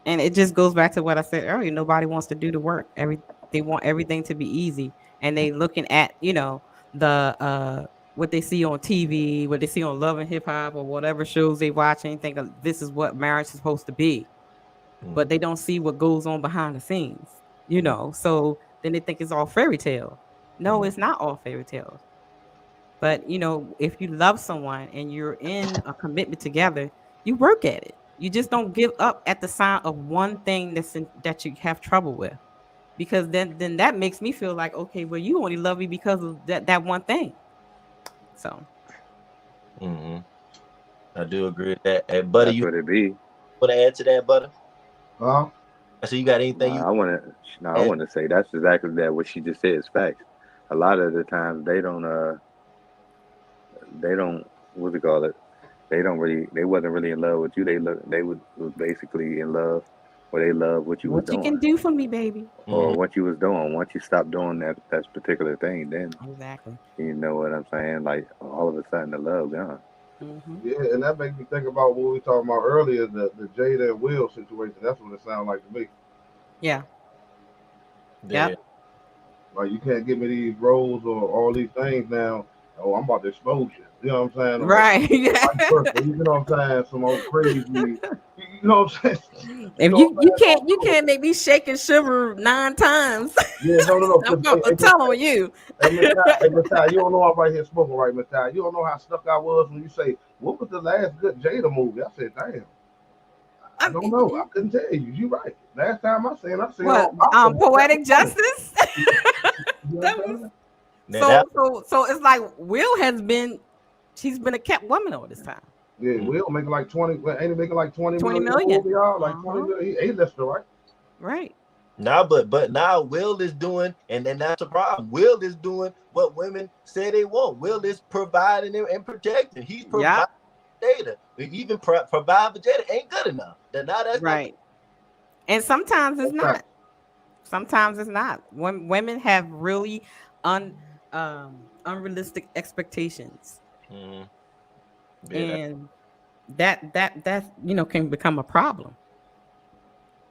And it just goes back to what I said earlier. Nobody wants to do the work. They want everything to be easy, and they looking at the what they see on TV, what they see on Love and Hip Hop or whatever shows they watching, think this is what marriage is supposed to be, but they don't see what goes on behind the scenes, you know. So then they think it's all fairy tale. No, it's not all fairy tales. But you know, if you love someone and you're in a commitment together, you work at it. You just don't give up at the sign of one thing that you have trouble with, because then that makes me feel like, okay, well, you only love me because of that one thing. So I do agree with that. Hey, Butter, That's you what it be. want to add to that, Butter? Huh? So you got anything you I want add? to say that's exactly that. What she just said is facts. A lot of the times they don't, what's it call it? They wasn't really in love with you. Was basically in love, or they love what you was what you doing, can do for me, baby. or what you was doing. Once you stop doing that particular thing, then Exactly. you know what I'm saying. Like all of a sudden, the love gone. Yeah, and that makes me think about what we were talking about earlier, the Jada and Will situation. That's what it sounds like to me. Yeah. Yeah. Yep. Like, you can't give me these roles or all these things now. Oh, I'm about to expose you. You know what I'm saying? Or Right. vice versa. You know what I'm saying? Some old crazy. You know what I'm saying? If You know you what I'm saying? can't make me shake and shiver 9 times, Yeah, no. I'm gonna tell on you. Miss Ty, you don't know I'm right here smoking right, Miss Ty. You don't know how stuck I was when you say, what was the last good Jada movie? I said, damn, I don't know. I couldn't tell you. You right. Last time I seen What all boxing. poetic justice? You know That what I'm was saying? Now so it's like Will has been, she's been a kept woman all this time. Yeah, Will making like 20, ain't he making like 20 20 million a million. movie, y'all? Like 20 million. He A-lister, right? Right. now, but now Will is doing, and then that's the problem. Will is doing what women say they want. Will is providing and protecting. He's providing data. Even provide for Jada ain't good enough. Then now that's right. And sometimes it's That's not. right. Sometimes it's not. When women have really unrealistic expectations, Yeah, and that you know can become a problem.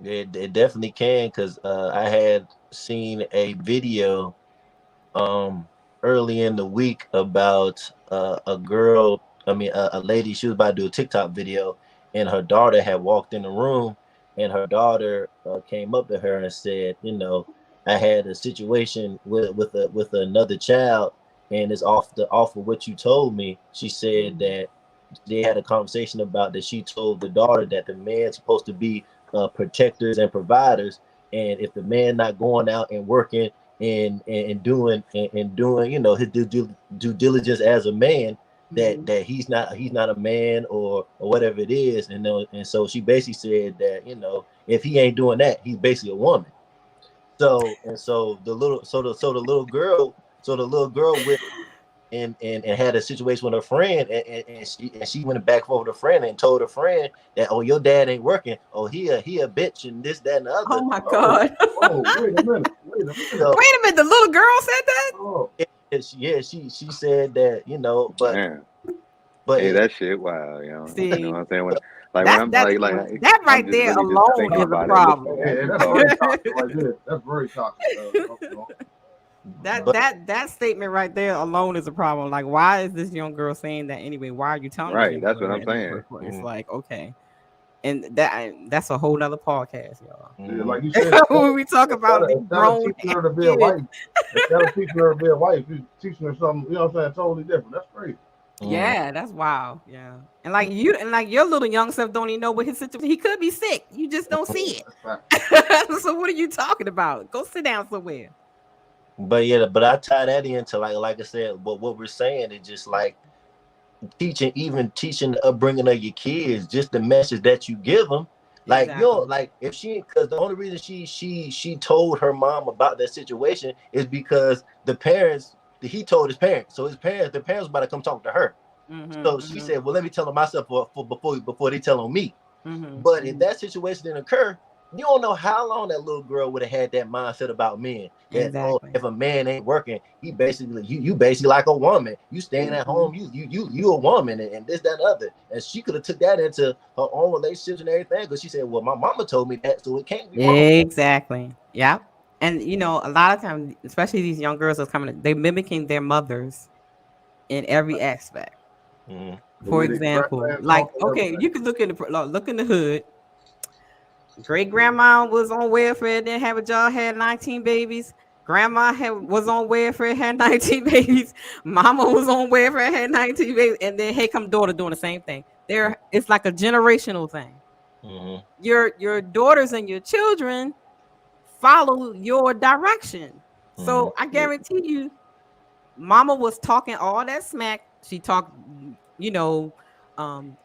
it definitely can, because I had seen a video early in the week about a girl, I mean a lady. She was about to do a TikTok video, and her daughter had walked in the room, and her daughter came up to her and said, you know, I had a situation with another child, and it's off of what you told me. She said that they had a conversation about that. She told the daughter that the man's supposed to be protectors and providers, and if the man not going out and working and doing, you know, his due diligence as a man, that he's not a man, or whatever it is. And so she basically said that, you know, if he ain't doing that, he's basically a woman. So the little girl went and had a situation with her friend, and she went back over to her friend and told her friend that, oh, your dad ain't working, oh, he a bitch, and this, that, and the other. Oh my God. Wait a minute. So Wait a minute, the little girl said that? Oh, she said that, you know, but Man, but hey, it, that shit, wow, you know See, what I'm saying? When that I'm that that I'm right just there really just alone thinking is a about it, problem. listening yeah, at you that's talk. very toxic right there. That's very toxic. That but that statement right there alone is a problem. Like, why is this young girl saying that anyway? Why are you telling this Right, young that's what girl I'm that in the saying. first place? Like, okay, and that's a whole nother podcast, y'all. Yeah, like you said, When we talk about these instead of grown teaching her to be a kids, wife, you're teaching her something, you know what I'm saying, totally different. That's crazy. yeah, that's wild. Yeah, and like you and like your little young self don't even know what his situation. He could be sick. You just don't see That's fact. it. So what are you talking about? Go sit down somewhere. but I tie that into, like I said, what we're saying is just like teaching the upbringing of your kids, just the message that you give them. Like, you know, Exactly. like if she, because the only reason she told her mom about that situation is because the parents, he told his parents, so the parents were about to come talk to her. So she said, well, let me tell them myself before they tell on me. But if that situation didn't occur, you don't know how long that little girl would have had that mindset about men. That, oh, Exactly. if a man ain't working, he basically, you basically like a woman. You staying at home, you a woman, and this, that, and other. And she could have took that into her own relationships and everything, because she said, well, my mama told me that, so it can't be wrong. Exactly. Yep. And you know, a lot of times, especially these young girls that's coming, they mimicking their mothers in every aspect. Mhm. The For way they crack example, that like talk and okay, everything. you can look in the hood. Great grandma was on welfare, didn't have a job, had 19 babies. Grandma was on welfare, had 19 babies. Mama was on welfare, had 19 babies, and then here come daughter doing the same thing. It's like a generational thing. Mhm. Your daughters and your children follow your direction. Mhm. So I guarantee you, Mama was talking all that smack. She talked, you know,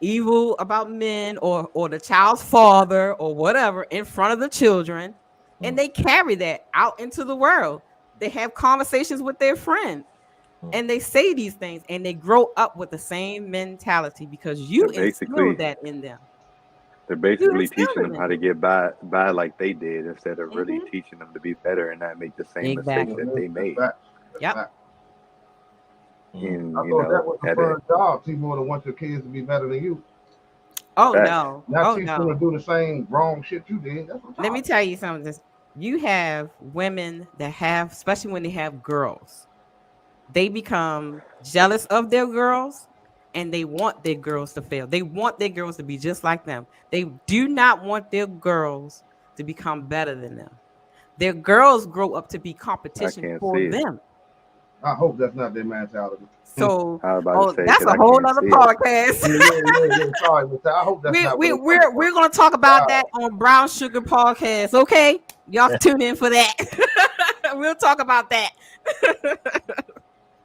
evil about men or the child's father or whatever in front of the children, and they carry that out into the world. They have conversations with their friends, and they say these things, and they grow up with the same mentality because you They're instilled basically that in them. they're You basically teaching instilled them it how in to get by like they did instead of them. really teaching them to be better and not make the same mistakes Exactly. that they That's made. facts. That's Yep. facts. Mhm. I And thought that was the at a first job. People would want your kids to be better than you. Oh facts. no. Not Oh teach them to no. do the same wrong shit you did. That's what Let me y'all. tell you something. You have women that have, especially when they have girls, they become jealous of their girls and they want their girls to fail. They want their girls to be just like them. They do not want their girls to become better than them. Their girls grow up to be I competition can't for see it. them. I hope that's not their mentality. So, I was about to oh, say that's because a I whole can't other see it. podcast. Yeah. Sorry, but I hope that's not what they come from. We're gonna talk about that on Brown Sugar Podcast. Okay, y'all tune in for that. We'll talk about that.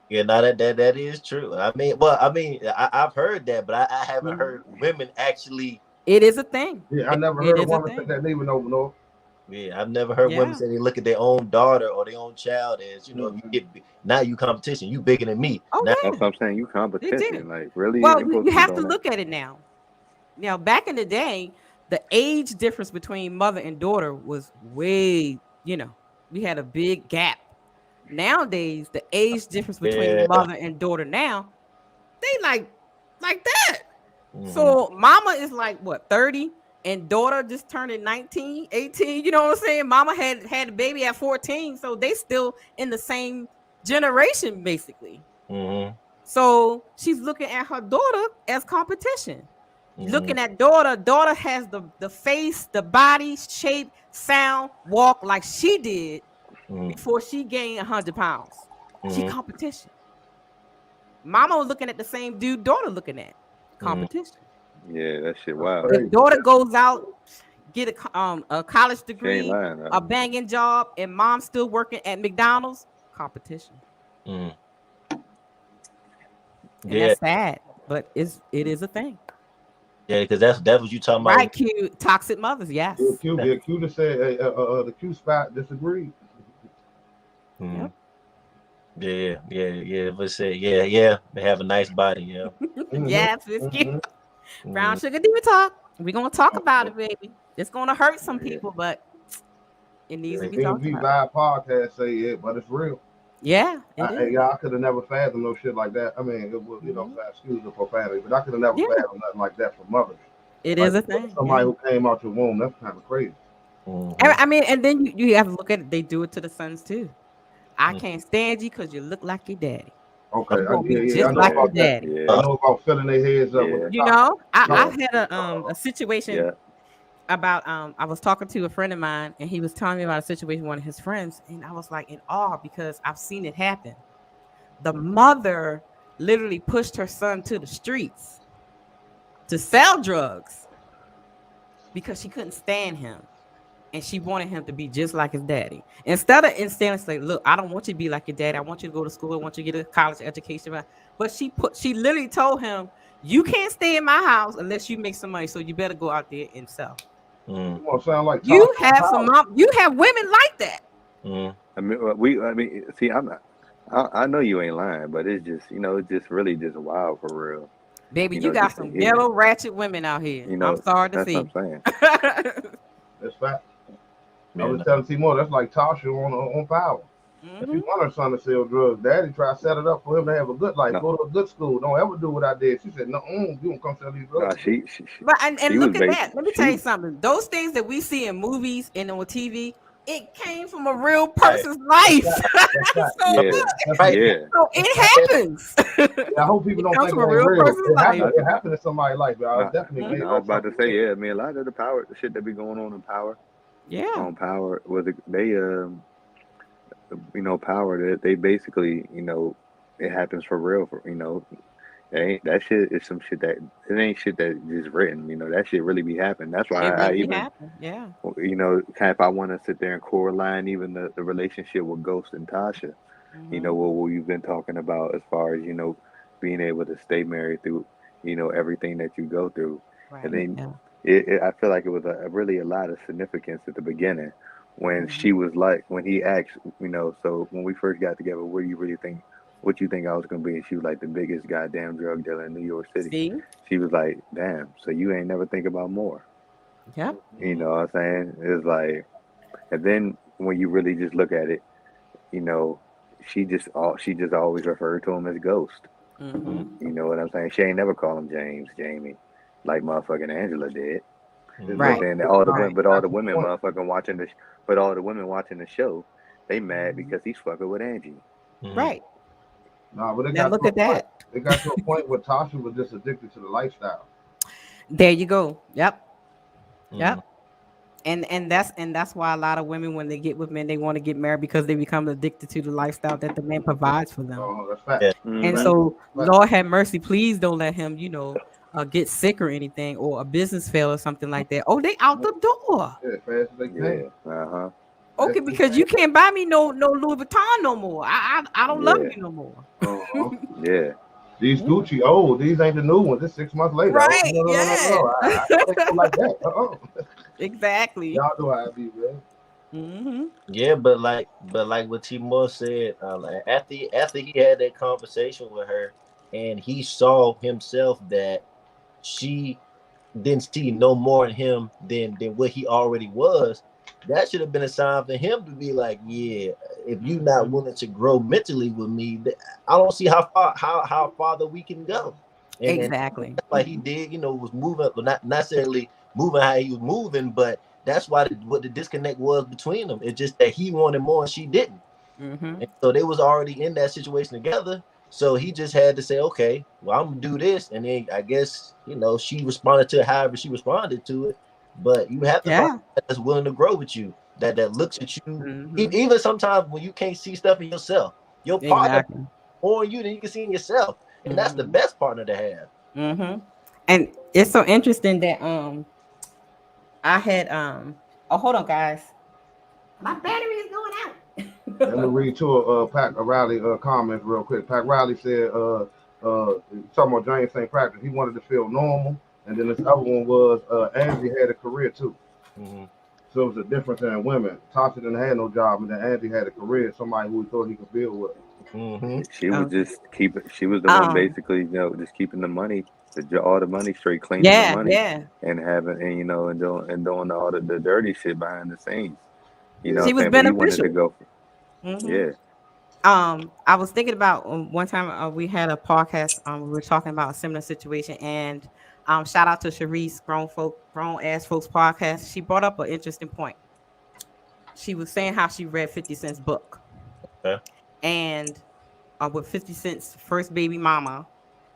Yeah, no, that is true. I've heard that, but I haven't heard women actually. It is a thing. Yeah, I never It heard a is a woman say thing. that even over no. Yeah, I've never heard women Yeah. say they look at their own daughter or their own child as, if you get now you competition, you bigger than me. Oh Now, That's yeah, what I'm saying. You they do. competition. Like, really? You Well, ain't supposed you to be have to doing that. look at it now. Now, back in the day, the age difference between mother and daughter was way, we had a big gap. Nowadays, the age difference between yeah. mother and daughter now, they like that. Mm-hmm. So mama is like what, 30 and daughter just turning 19, 18. You know what I'm saying? Mama had a baby at 14, so they still in the same generation basically. Mm-hmm. So she's looking at her daughter as competition. Mm-hmm. Looking at daughter has the face, the body shape, sound, walk like she did before she gained 100 pounds. She Mm-hmm. competition. Mama was looking at the same dude daughter looking at. Mm-hmm. Competition. Yeah, that shit That's wild. crazy. If daughter goes out, get a college She ain't degree, lying though. a banging job, and mom's still working at McDonald's, competition. Mm-hmm. And Yeah, that's sad, but it is a thing. yeah, because that's what you talking about. Right, cute toxic mothers, yes. Yeah, Q just said the Q spot disagreed. Mm-hmm. Yep. Yeah. But say, yeah, they have a nice body, yeah. Yes, it's cute. Mm-hmm. Brown Sugar Diva Talk. We're gonna talk about it, baby. It's gonna hurt some people, but it needs to The be talked NV about. Vibe podcast say it, but it's real. Yeah, it is. I could have never fathomed no shit like that. I mean, it was, excuse the profanity, but I could have never fathomed nothing like that from mothers. It Like, is a thing. somebody Yeah. who came out your womb, that's kind of crazy. Mm-hmm. I mean, and then you have to look at it. They do it to the sons too. I can't stand you because you look like your daddy. Okay, You're gonna be I just know like your about that. daddy. Yeah. I know about filling their heads up with Yeah. the You know, I Yeah. had a situation Yeah. about I was talking to a friend of mine and he was telling me about a situation with one of his friends, and I was like in awe because I've seen it happen. The mother literally pushed her son to the streets to sell drugs because she couldn't stand him. And she wanted him to be just like his daddy. Instead of say, look, I don't want you to be like your daddy. I want you to go to school. I want you to get a college education. But she literally told him, you can't stay in my house unless you make some money. So you better go out there and sell. Mm-hmm. You want to sound like You have you have women like that. Mm-hmm. I mean, see, I'm not. I know you ain't lying, but it's just, it's just really just wild for real. Baby, you got just to some hear. ghetto ratchet women out here. I'm sorry to That's see. what I'm saying. That's fact. I Yeah, was telling T-More, that's like Tasha on Power. If you want her son to sell drugs, daddy try to set it up for him to have a good life, No. go to a good school. Don't ever do what I did. She said, no, you don't come sell these Nah, drugs. But and she look was at that. Let me tell you something. Those things that we see in movies and on TV, it came from a real person's life. That's So, Yeah, yeah. so it happens. I hope people It don't comes think from it a ain't real real. person's It life. happened. It happened in somebody's life, but I No, definitely made no, I was about to something. say, yeah. I mean, a lot of the power, the shit that be going on in power, Yeah. on power, was they, power that they basically, it happens for real. For it ain't that shit is some shit that it ain't shit that just written. That shit really be happening. That's why It I really even, happened. Yeah. kind of, if I want to sit there and line even the relationship with Ghost and Tasha, Mm-hmm. what we've been talking about as far as being able to stay married through everything that you go through, and Right. then Yeah. I feel like it was really a lot of significance at the beginning when Mm-hmm. she was like when he asked, so when we first got together, what do you really think? What you think I was gonna be? And she was like the biggest goddamn drug dealer in New York City. See? She was like, damn, so you ain't never think about more. Yep. You know what I'm saying? It's like, and then when you really just look at it, you know, she just always referred to him as Ghost. Mm-hmm. You know what I'm saying? She ain't never called him James, Jamie, like motherfucking Angela did. But Right. then all the Right. women, but all That's the the women point. motherfucking watching the, but all the women watching the show, they mad Mm-hmm. because he's fucking with Angie. Right. Nah, but it Now got look to a at point. that. It got to a point where Tasha was just addicted to the lifestyle. There you go. Yep. Mhm. Yep. And that's why a lot of women, when they get with men, they want to get married because they become addicted to the lifestyle that the man provides for them. Oh, that's fact. Yeah. And Mm-hmm. Fact. so, Fact. Lord have mercy, please don't let him, get sick or anything, or a business fail or something like that. Oh, they out the door. Yeah, fast as they can. Yeah. Uh-huh. Okay, Fast as they because you can. can't buy me no Louis Vuitton no more. I don't love Yeah. you no more. Uh-huh. Yeah. These Gucci old. These ain't the new ones. It's 6 months later. Oh, Right? Yeah. no. I don't go like that. Exactly. Y'all know how I be, man. Hmm. Yeah, but like what Timor said, like after he had that conversation with her, and he saw himself that she didn't see no more in him than what he already was. That should have been a sign for him to be like, yeah, if you're not willing to grow mentally with me, I don't see how farther we can go. And Exactly. that's why he did, was moving, but not necessarily moving how he was moving, but that's why what the disconnect was between them. It's just that he wanted more and she didn't. Hmm. And so they was already in that situation together. So he just had to say, okay, well, I'm gonna do this. And then I guess, she responded to it however she responded to it. But you have to find Yeah. someone that's willing to grow with you, that looks at you. Hmm. Even sometimes when you can't see stuff in yourself, your partner Exactly. more in you than you can see in yourself. And that's the Hmm. best partner to have. Hmm. And it's so interesting that I had oh, hold on, guys. My battery is going Let me out. read to Pat Riley comments real quick. Pat Riley said, talking about James St. Practice, he wanted to feel normal. And then this other one was Angie had a career too. Mm-hmm. So it was a difference in women. Tasha didn't have no job, and then Angie had a career, somebody who he thought he could build with. Mm-hmm. She was Okay. just keeping. She was the one Um. basically, just keeping the money, all the money straight, cleaning the Yeah. money, Yeah. and having and doing all the dirty shit behind the scenes. You know Yeah. what She I'm was saying? But he wanted to beneficial. go. Hmm. Yeah. I was thinking about one time we had a podcast. We were talking about a similar situation, and shout out to Sharice, grown ass folks podcast. She brought up an interesting point. She was saying how she read 50 Cent's book, Okay. and with 50 Cent's first baby mama,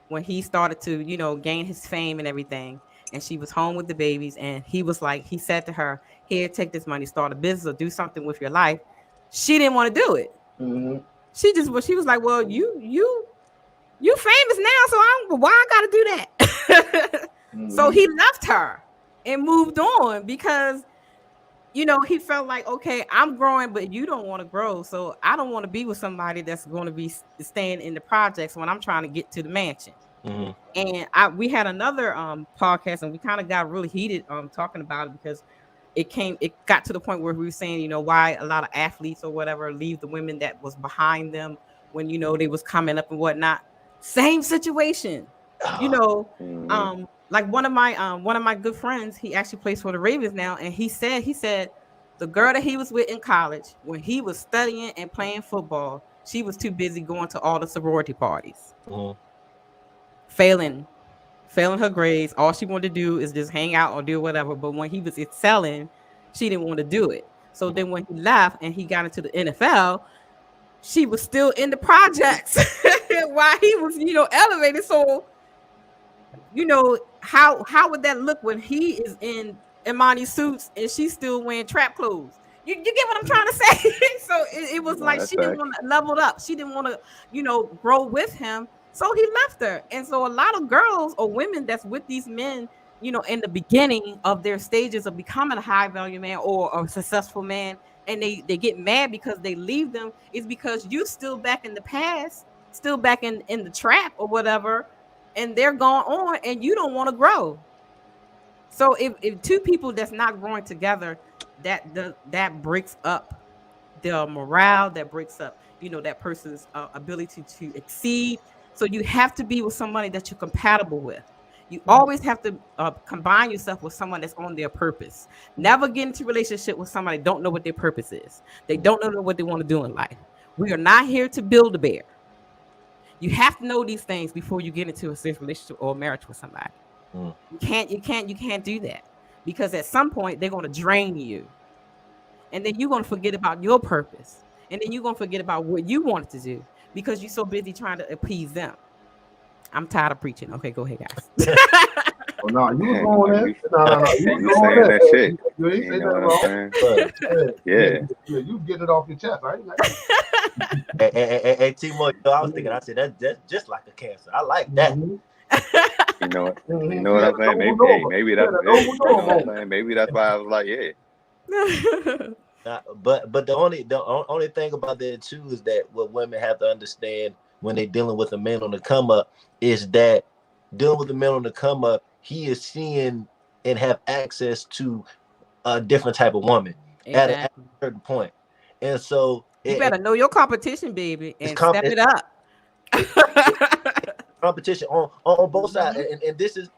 when he started to, gain his fame and everything, and she was home with the babies, and he said to her, "Here, take this money, start a business or do something with your life." She didn't want to do it. Mm-hmm. She was like, "Well, you famous now, so why I gotta do that?" So Mm-hmm. he left her and moved on because he felt like, okay, I'm growing, but you don't want to grow, so I don't want to be with somebody that's going to be staying in the projects when I'm trying to get to the mansion. Mm-hmm. And we had another podcast, and we kind of got really heated talking about it because it got to the point where we were saying, why a lot of athletes or whatever leave the women that was behind them when they was coming up and whatnot. Same situation, you know. Mm-hmm. Like one of my good friends, he actually plays for the Ravens now, and he said the girl that he was with in college when he was studying and playing football, she was too busy going to all the sorority parties, Mm-hmm. failing her grades. All she wanted to do is just hang out or do whatever. But when he was excelling, she didn't want to do it. So then when he left and he got into the NFL, she was still in the projects while he was, elevated. So, how would that look when he is in Imani suits and she's still wearing trap clothes? You get what I'm trying to say? So it was No, like that's she didn't fact. want to level up. She didn't want to, grow with him. So he left her. And so a lot of girls or women that's with these men, in the beginning of their stages of becoming a high value man or a successful man, and they get mad because they leave them, is because you still back in the past, still back in the trap or whatever, and they're going on and you don't want to grow. So if two people that's not growing together, that breaks up the morale, that breaks up, that person's ability to exceed. So you have to be with somebody that you're compatible with. You always have to combine yourself with someone that's on their purpose. Never get into a relationship with somebody that don't know what their purpose is. They don't know what they want to do in life. We are not here to build a bear. You have to know these things before you get into a serious relationship or marriage with somebody. You can't do that, because at some point they're going to drain you, and then you're going to forget about your purpose, and then you're going to forget about what you wanted to do because you're so busy trying to appease them. I'm tired of preaching. Okay, go ahead, guys. Oh, no, you was Man, going like there. No, you you was going saying there. that shit. You ain't You say know that what I'm wrong. saying? Yeah. You get it off your chest, right? Hey, Timo, I was thinking, I said that's just like a cancer. I like that. You know what? You Mm-hmm. know what I'm saying? Maybe that's you know what I'm saying? Maybe that's why I was like, yeah. But the only thing about that too is that what women have to understand when they're dealing with a man on the come up is that dealing with a man on the come up, he is seeing and have access to a different type of woman at a Exactly. certain point, and so You better know your competition, baby, it's and step it up. competition on both sides, Mhm.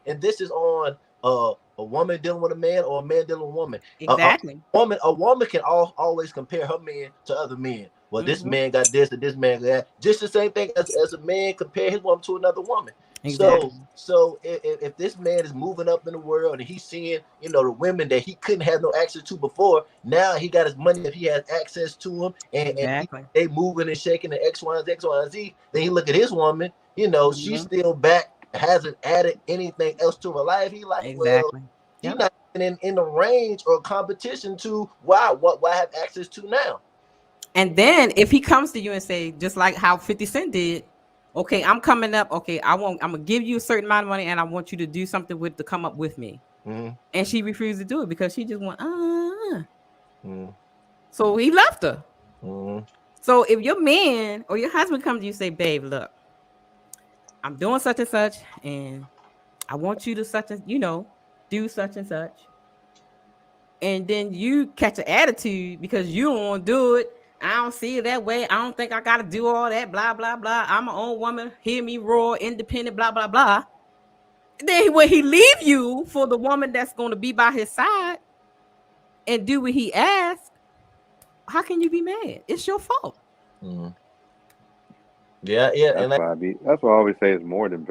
and this is on a woman dealing with a man or a man dealing with a woman. Exactly. A woman can always compare her man to other men. Well, this Mhm. man got this and this man got that. Just the same thing as a man compare his woman to another woman. Exactly. So if this man is moving up in the world and he's seeing, the women that he couldn't have no access to before, now he got his money, if he has access to them, and Exactly. they moving and shaking the X, Y, and Z. Then he look at his woman, she's Mhm. still back, hasn't added anything else to her life. He like, well, Exactly. she's Yep. not in the range or competition to what I have access to now. And then if he comes to you and say, just like how 50 Cent did, okay, I'm coming up. Okay, I'm gonna give you a certain amount of money, and I want you to do something with to come up with me. Mm-hmm. And she refused to do it because she just went, Mm-hmm. So he left her. Mm-hmm. So if your man or your husband comes to you and say, babe, look, I'm doing such and such, and I want you to such and do such and such, and then you catch an attitude because you don't want to do it. I don't see it that way. I don't think I got to do all that. Blah blah blah. I'm my own woman. Hear me roar, independent. Blah blah blah. Then when he leave you for the woman that's going to be by his side and do what he asks, how can you be mad? It's your fault. Mm-hmm. Yeah, That's and like, why that's why I always say it's more than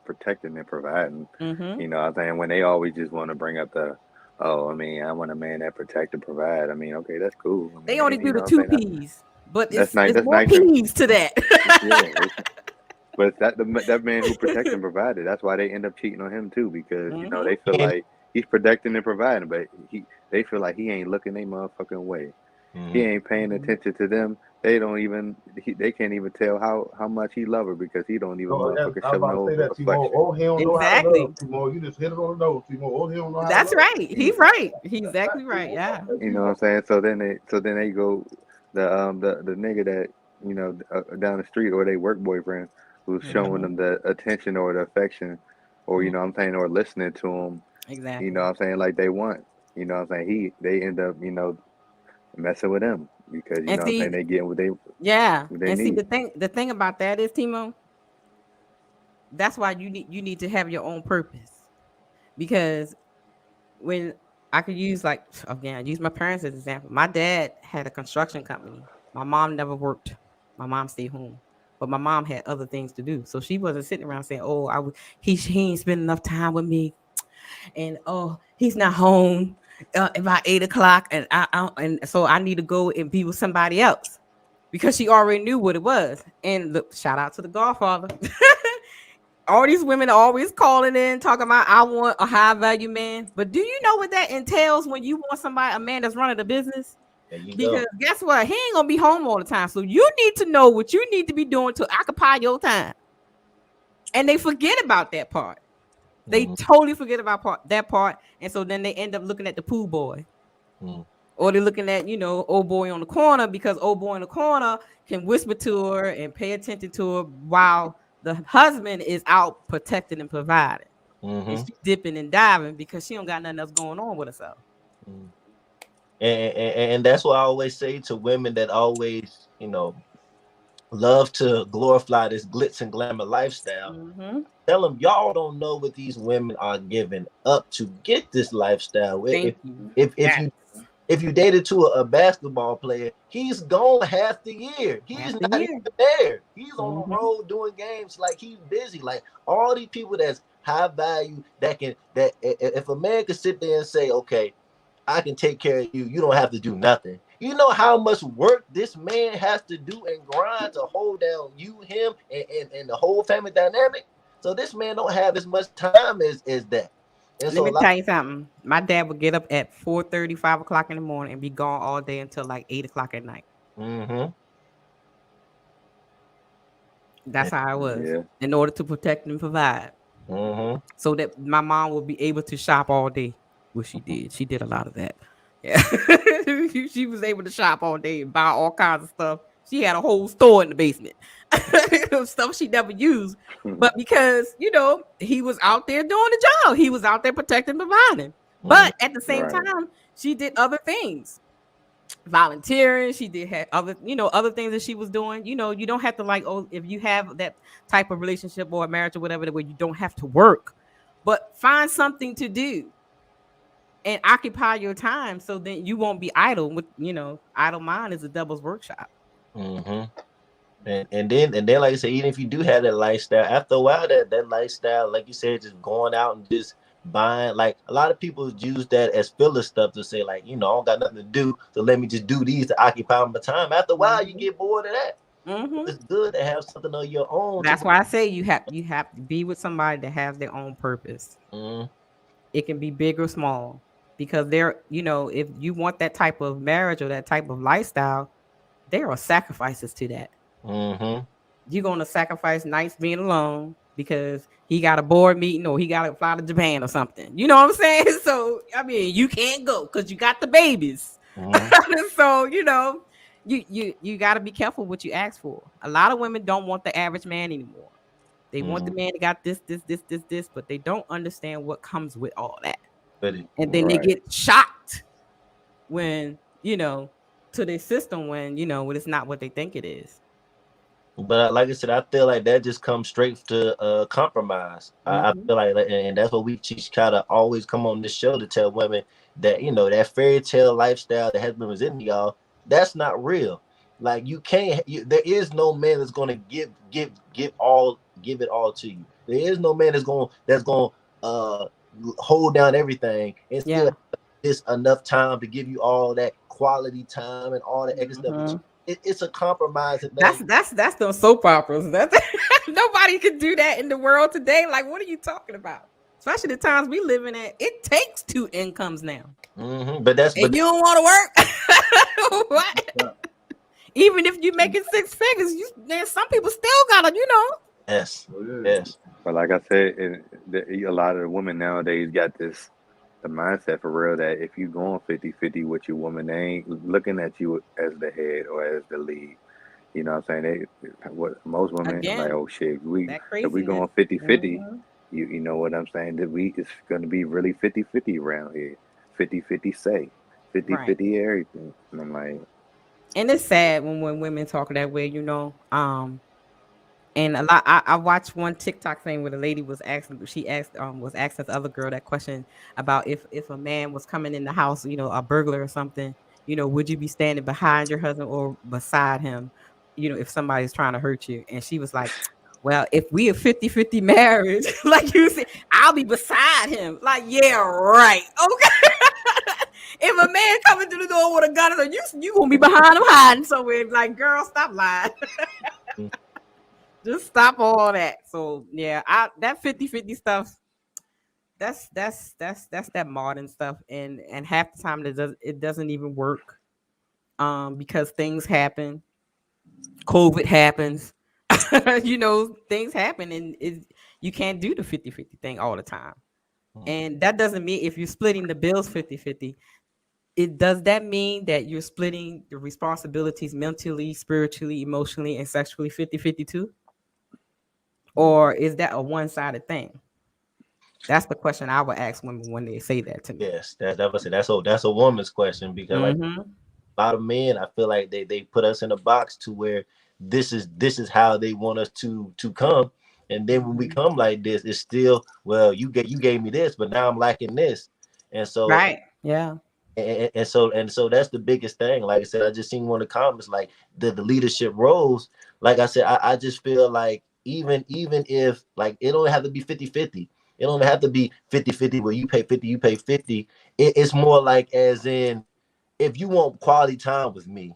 protecting and providing. Mm-hmm. You know what I'm saying? When they always just want to bring up the, oh, I mean, I want a man that protect and provide. I mean, okay, that's cool. I They mean, only and you do the know what two I'm saying? P's, but That's it's nice. it's That's more nice. And P's to that. yeah, but it's that man who protect and provided. That's why they end up cheating on him too, because Mm-hmm. they feel and, like he's protecting and providing, but they feel like he ain't looking their motherfucking way. He mm-hmm. ain't paying attention to them. They don't even. They can't even tell how much he love her because he don't even Oh, motherfucker I was show about to say no that, Timo. affection. Oh, he don't know how to Exactly. love, Timo. You just hit it on the nose, Timo. Oh, he don't know how to That's love. right. He's right. He's exactly right. Yeah. You know what I'm saying? So then they go the nigga that down the street or they work boyfriend who's showing Mm-hmm. them the attention or the affection or Mm-hmm. what I'm saying or listening to them. Exactly. What I'm saying, like they want. What I'm saying, they end up messing with them because And what I'm saying, see, they getting yeah. what they And see, need. the thing about that is, Timo, that's why you need to have your own purpose. Because when I could use, like, again, I use my parents as an example. My dad had a construction company. My mom never worked. My mom stayed home. But my mom had other things to do. So she wasn't sitting around saying, oh, he ain't spending enough time with me. And oh, he's not home. about 8 o'clock, and so I need to go and be with somebody else because she already knew what it was. And look, shout out to the Godfather. All these women are always calling in talking about I want a high value man. But do you know what that entails when you want a man that's running the business? Because guess what? He ain't gonna be home all the time. So you need to know what you need to be doing to occupy your time. And they forget about that part. They totally forget about that part. And so then they end up looking at the pool boy. Or they're looking at, old boy on the corner, because old boy in the corner can whisper to her and pay attention to her while the husband is out protecting and providing. And she's dipping and diving because she don't got nothing else going on with herself. And that's what I always say to women that always, love to glorify this glitz and glamour lifestyle. Tell them y'all don't know what these women are giving up to get this lifestyle. If you dated to a basketball player, he's gone half the year. He's not even there. He's on the road doing games, like he's busy. Like all these people that's high value that if a man could sit there and say, okay, I can take care of you, you don't have to do nothing. You know how much work this man has to do and grind to hold down you, him, and the whole family dynamic. So this man don't have as much time as that. And let me tell you something. My dad would get up at 4:30, 5 o'clock in the morning and be gone all day until like 8 o'clock at night. That's how it was, in order to protect and provide. So that my mom would be able to shop all day. Well, she did. She did a lot of that. Yeah. She was able to shop all day and buy all kinds of stuff. She had a whole store in the basement. Stuff she never used. But because, he was out there doing the job. He was out there protecting, providing. But at the same time, she did other things. Volunteering. She did have other things that she was doing. You don't have to if you have that type of relationship or a marriage or whatever, where you don't have to work, but find something to do and occupy your time, so then you won't be idle. With idle mind is a devil's workshop. And then like I said, even if you do have that lifestyle, after a while that lifestyle, like you said, just going out and just buying, like a lot of people use that as filler stuff to say, like, I don't got nothing to do, so let me just do these to occupy my time. After a while, you get bored of that. It's good to have something on your own. That's why I say you have to be with somebody that has their own purpose. It can be big or small, because if you want that type of marriage or that type of lifestyle, there are sacrifices to that. You're going to sacrifice nights being alone because he got a board meeting or he got to fly to Japan or something. You know what I'm saying? So, I mean, you can't go because you got the babies. So, you got to be careful what you ask for. A lot of women don't want the average man anymore. They want the man that got this, but they don't understand what comes with all that. And then they get shocked when, to their system when it's not what they think it is. But like I said, I feel like that just comes straight to compromise. I feel like, and that's what we kind of always come on this show to tell women that that fairy tale lifestyle that has been presented to y'all, that's not real. Like you can't. There is no man that's gonna give it all to you. There is no man that's gonna hold down everything and still have this enough time to give you all that quality time and all that extra stuff. It's a compromise. That's those soap operas. Nobody can do that in the world today. Like, what are you talking about? Especially the times we live in. It takes 2 incomes now. But you don't want to work. What? Even if you're making 6 figures, there's some people still gotta, Yes. But like I said, a lot of the women nowadays got the mindset for real that if you going 50-50 with your woman, they ain't looking at you as the head or as the lead. You know what I'm saying? Most women like, oh shit, if we going 50-50, you know what I'm saying? That it's going to be really 50-50 around here. 50-50 say, 50-50 everything. And I'm like, and it's sad when women talk that way, And a lot, I watched one TikTok thing where the lady was asking the other girl that question about if a man was coming in the house, a burglar or something, would you be standing behind your husband or beside him, if somebody's trying to hurt you? And she was like, well, if we are 50-50 marriage, like you said, I'll be beside him. Like, yeah, right. Okay. if a man coming through the door with a gun, so you gonna be behind him hiding somewhere. Like, girl, stop lying. Just stop all that. So yeah, that 50-50 stuff. That's that modern stuff, and half the time it doesn't even work. Because things happen, COVID happens, things happen, and you can't do the 50-50 thing all the time. And that doesn't mean if you're splitting the bills 50-50, it does that mean that you're splitting the responsibilities mentally, spiritually, emotionally, and sexually 50-50 too? Or is that a one-sided thing? That's the question I would ask women when they say that to me. Yes, that's a woman's question, because like a lot of men, I feel like they put us in a box to where this is how they want us to come, and then when we come like this, it's still, well, you gave me this, but now I'm lacking this, and so Right. Yeah. and so that's the biggest thing. Like I said, I just seen one of the comments, like the leadership roles. Like I said, I just feel like even if, like, it don't have to be 50-50. It don't have to be 50-50 where you pay 50, you pay 50. It's more like, as in, if you want quality time with me,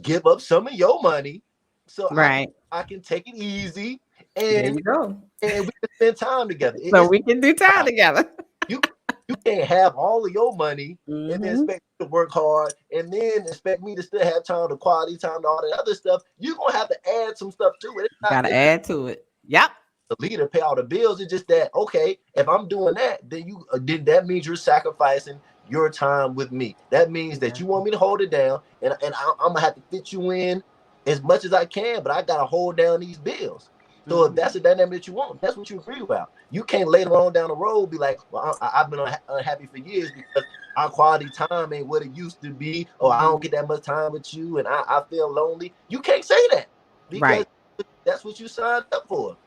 give up some of your money so Right. I can take it easy, There and you go. we can spend time together. So It's we can do time together. you you can't have all of your money and then Mm-hmm. expect me to work hard and then expect me to still have time to quality time to all that other stuff. You're gonna have to add some stuff to it. Gotta add to it. Yep. The leader pay all the bills. It's just that, okay, if I'm doing that, then that means you're sacrificing your time with me. That means that you want me to hold it down, and I'm gonna have to fit you in as much as I can, but I gotta hold down these bills. So if that's the dynamic that you want, that's what you agree about. You can't later on down the road be like, well, I've been unhappy for years because our quality time ain't what it used to be, or I don't get that much time with you, and I feel lonely. You can't say that, because Right. that's what you signed up for.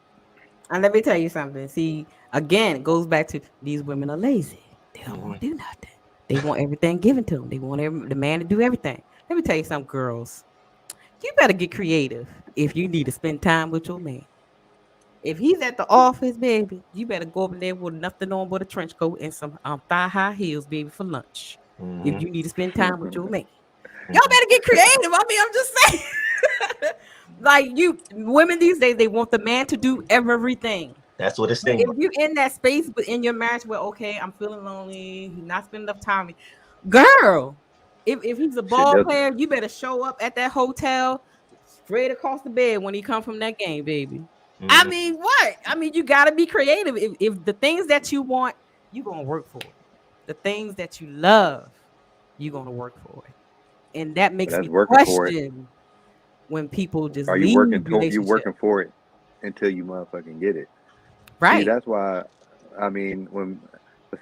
And let me tell you something. See, again, it goes back to these women are lazy. They don't want to do nothing. They want everything given to them. They want the man to do everything. Let me tell you something, girls. You better get creative if you need to spend time with your man. If he's at the office, baby, you better go over there with nothing on but a trench coat and some thigh high heels, baby, for lunch. If you need to spend time with your man, y'all better get creative. I mean, I'm just saying. Like, you women these days, they want the man to do everything. That's what it's But saying. if you're in that space, but in your marriage where, okay, I'm feeling lonely, not spending enough time, girl, if he's a ball player, you better show up at that hotel straight across the bed when he come from that game, baby. I mean, what? I mean, you gotta be creative. If the things that you want, you're gonna work for it. The things that you love, you're gonna work for it. And that makes me question when people just Are you leave you relationship. working for it until you motherfucking get it? See, Right. that's why. I mean,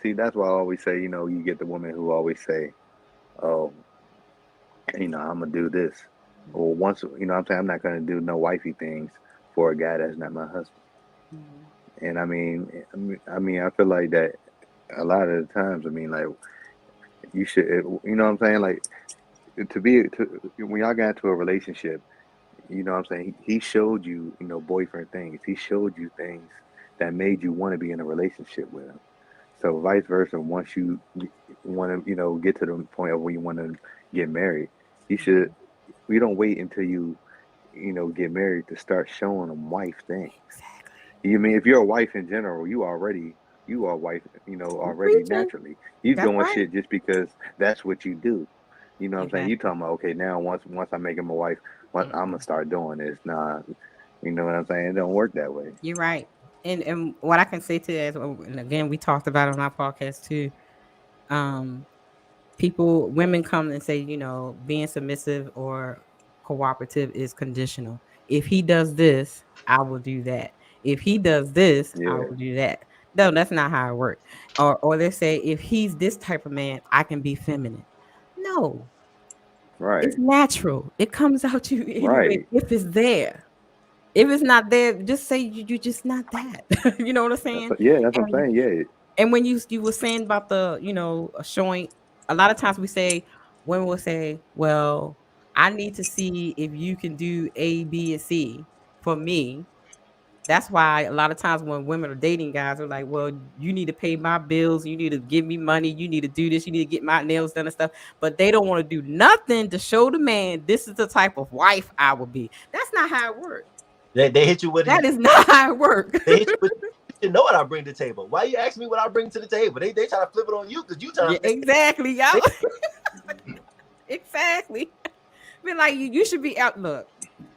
that's why I always say, you get the woman who always say, "Oh, I'm gonna do this," or once, I'm saying I'm not gonna do no wifey things for a guy that's not my husband. And I feel like that a lot of the times. I mean, like, you should, you know what I'm saying, like, when y'all got into a relationship, you know what I'm saying, he showed you, boyfriend things. He showed you things that made you want to be in a relationship with him. So vice versa, once you want to, get to the point of where you want to get married, we don't wait until you, get married to start showing them wife things. Exactly. You mean, if you're a wife in general, you are wife, You already preaching. naturally. You That's doing right. shit just because that's what you do. You know what I'm saying? You Exactly. talking about, okay, now once I make him a wife, I'm gonna start doing this. Nah, you know what I'm saying? It don't work that way. You're right. And what I can say to that, and again, we talked about it on our podcast too. Um, women come and say, being submissive or cooperative is conditional. If he does this, I will do that. If he does this, I Yeah, will do that. No, that's not how it works. Or they say, if he's this type of man, I can be feminine. No, it's right, natural. It comes out you anyway right. if it's there. If it's not there, just say you just not that. You know what I'm saying? That's what I'm And saying. Yeah, and when you were saying about the, showing, a lot of times women will say, well, I need to see if you can do A, B, and C for me That's why a lot of times when women are dating guys are like, well, you need to pay my bills, you need to give me money, you need to do this, you need to get my nails done and stuff. But they don't want to do nothing to show the man this is the type of wife I would be. That's not how it works. They hit you with That it. is not how it works. They hit you with. You know what I bring to the table. Why you ask me what I bring to the table? They try to flip it on you because you trying Yeah, to. exactly, y'all. Exactly. Be like you should be out. Look,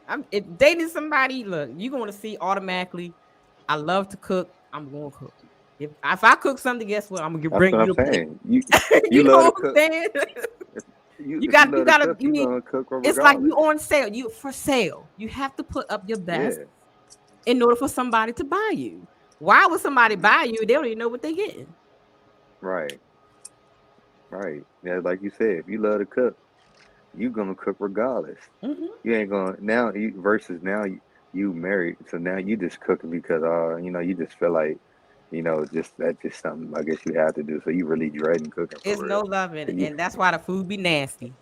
I'm if dating somebody. Look, you're going to see automatically. I love to cook. I'm going to cook. If I cook something, guess what? I'm gonna That's bring what you I'm the plate. saying. You You know love to what I'm cook. saying? You If you got you love to gotta cook, you you need gonna cook it's like you regardless. on sale. You for sale. You have to put up your best Yeah. in order for somebody to buy you. Why would somebody buy you? They don't even know what they're getting. Right. Right. Yeah, like you said, if you love to cook, you gonna cook regardless. Hmm. You ain't gonna now you versus now you married, so now you just cooking because you just feel like just that's just something I guess you have to do. So you really dreading cooking for It's no real. loving, So you and that's why the food be nasty.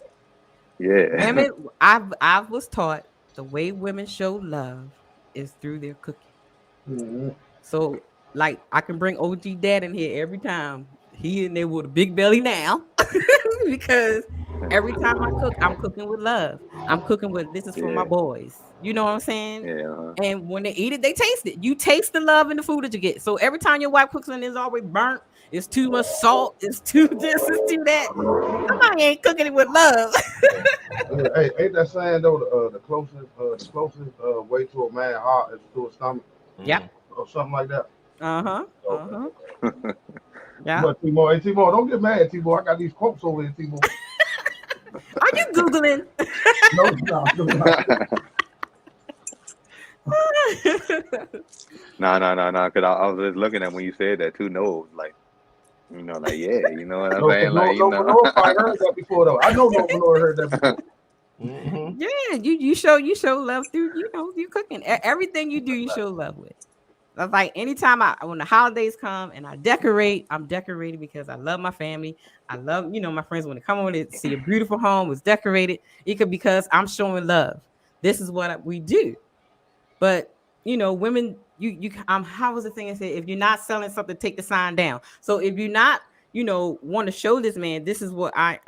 yeah. Women, I was taught the way women show love is through their cooking. Mm-hmm. So, like, I can bring OG Dad in here every time. He in there with a big belly now because every time I cook, I'm cooking with love. I'm cooking with this is for my Yeah. boys. You know what I'm saying? Yeah. And when they eat it, they taste it. You taste the love in the food that you get. So every time your wife cooks and it's always burnt, it's too much salt, it's too this, it's too that. Somebody ain't cooking it with love. Hey, ain't that saying though? The closest way to a man's heart is to his stomach, Yep. Mm. or something like that. Uh-huh. Okay, Uh-huh. okay. Yeah. But Timo, hey Timo, don't get mad, Timo. I got these quotes over here, Timo. Are you Googling? No, no, no, no. No. Because I was just looking at when you said that too. No, it was like like yeah, you know what I'm No, because saying? no, Like no, Manor probably heard that before though. I know no Manor heard that before. Mm-hmm. Yeah, you show love through you cooking. Everything you do, you show love with. That's like anytime when the holidays come and I decorate, I'm decorating because I love my family. I love my friends when they come over to see a beautiful home was decorated. It could because I'm showing love. This is what we do. But women, how was the thing I said? If you're not selling something, take the sign down. So if you're not, want to show this man, this is what I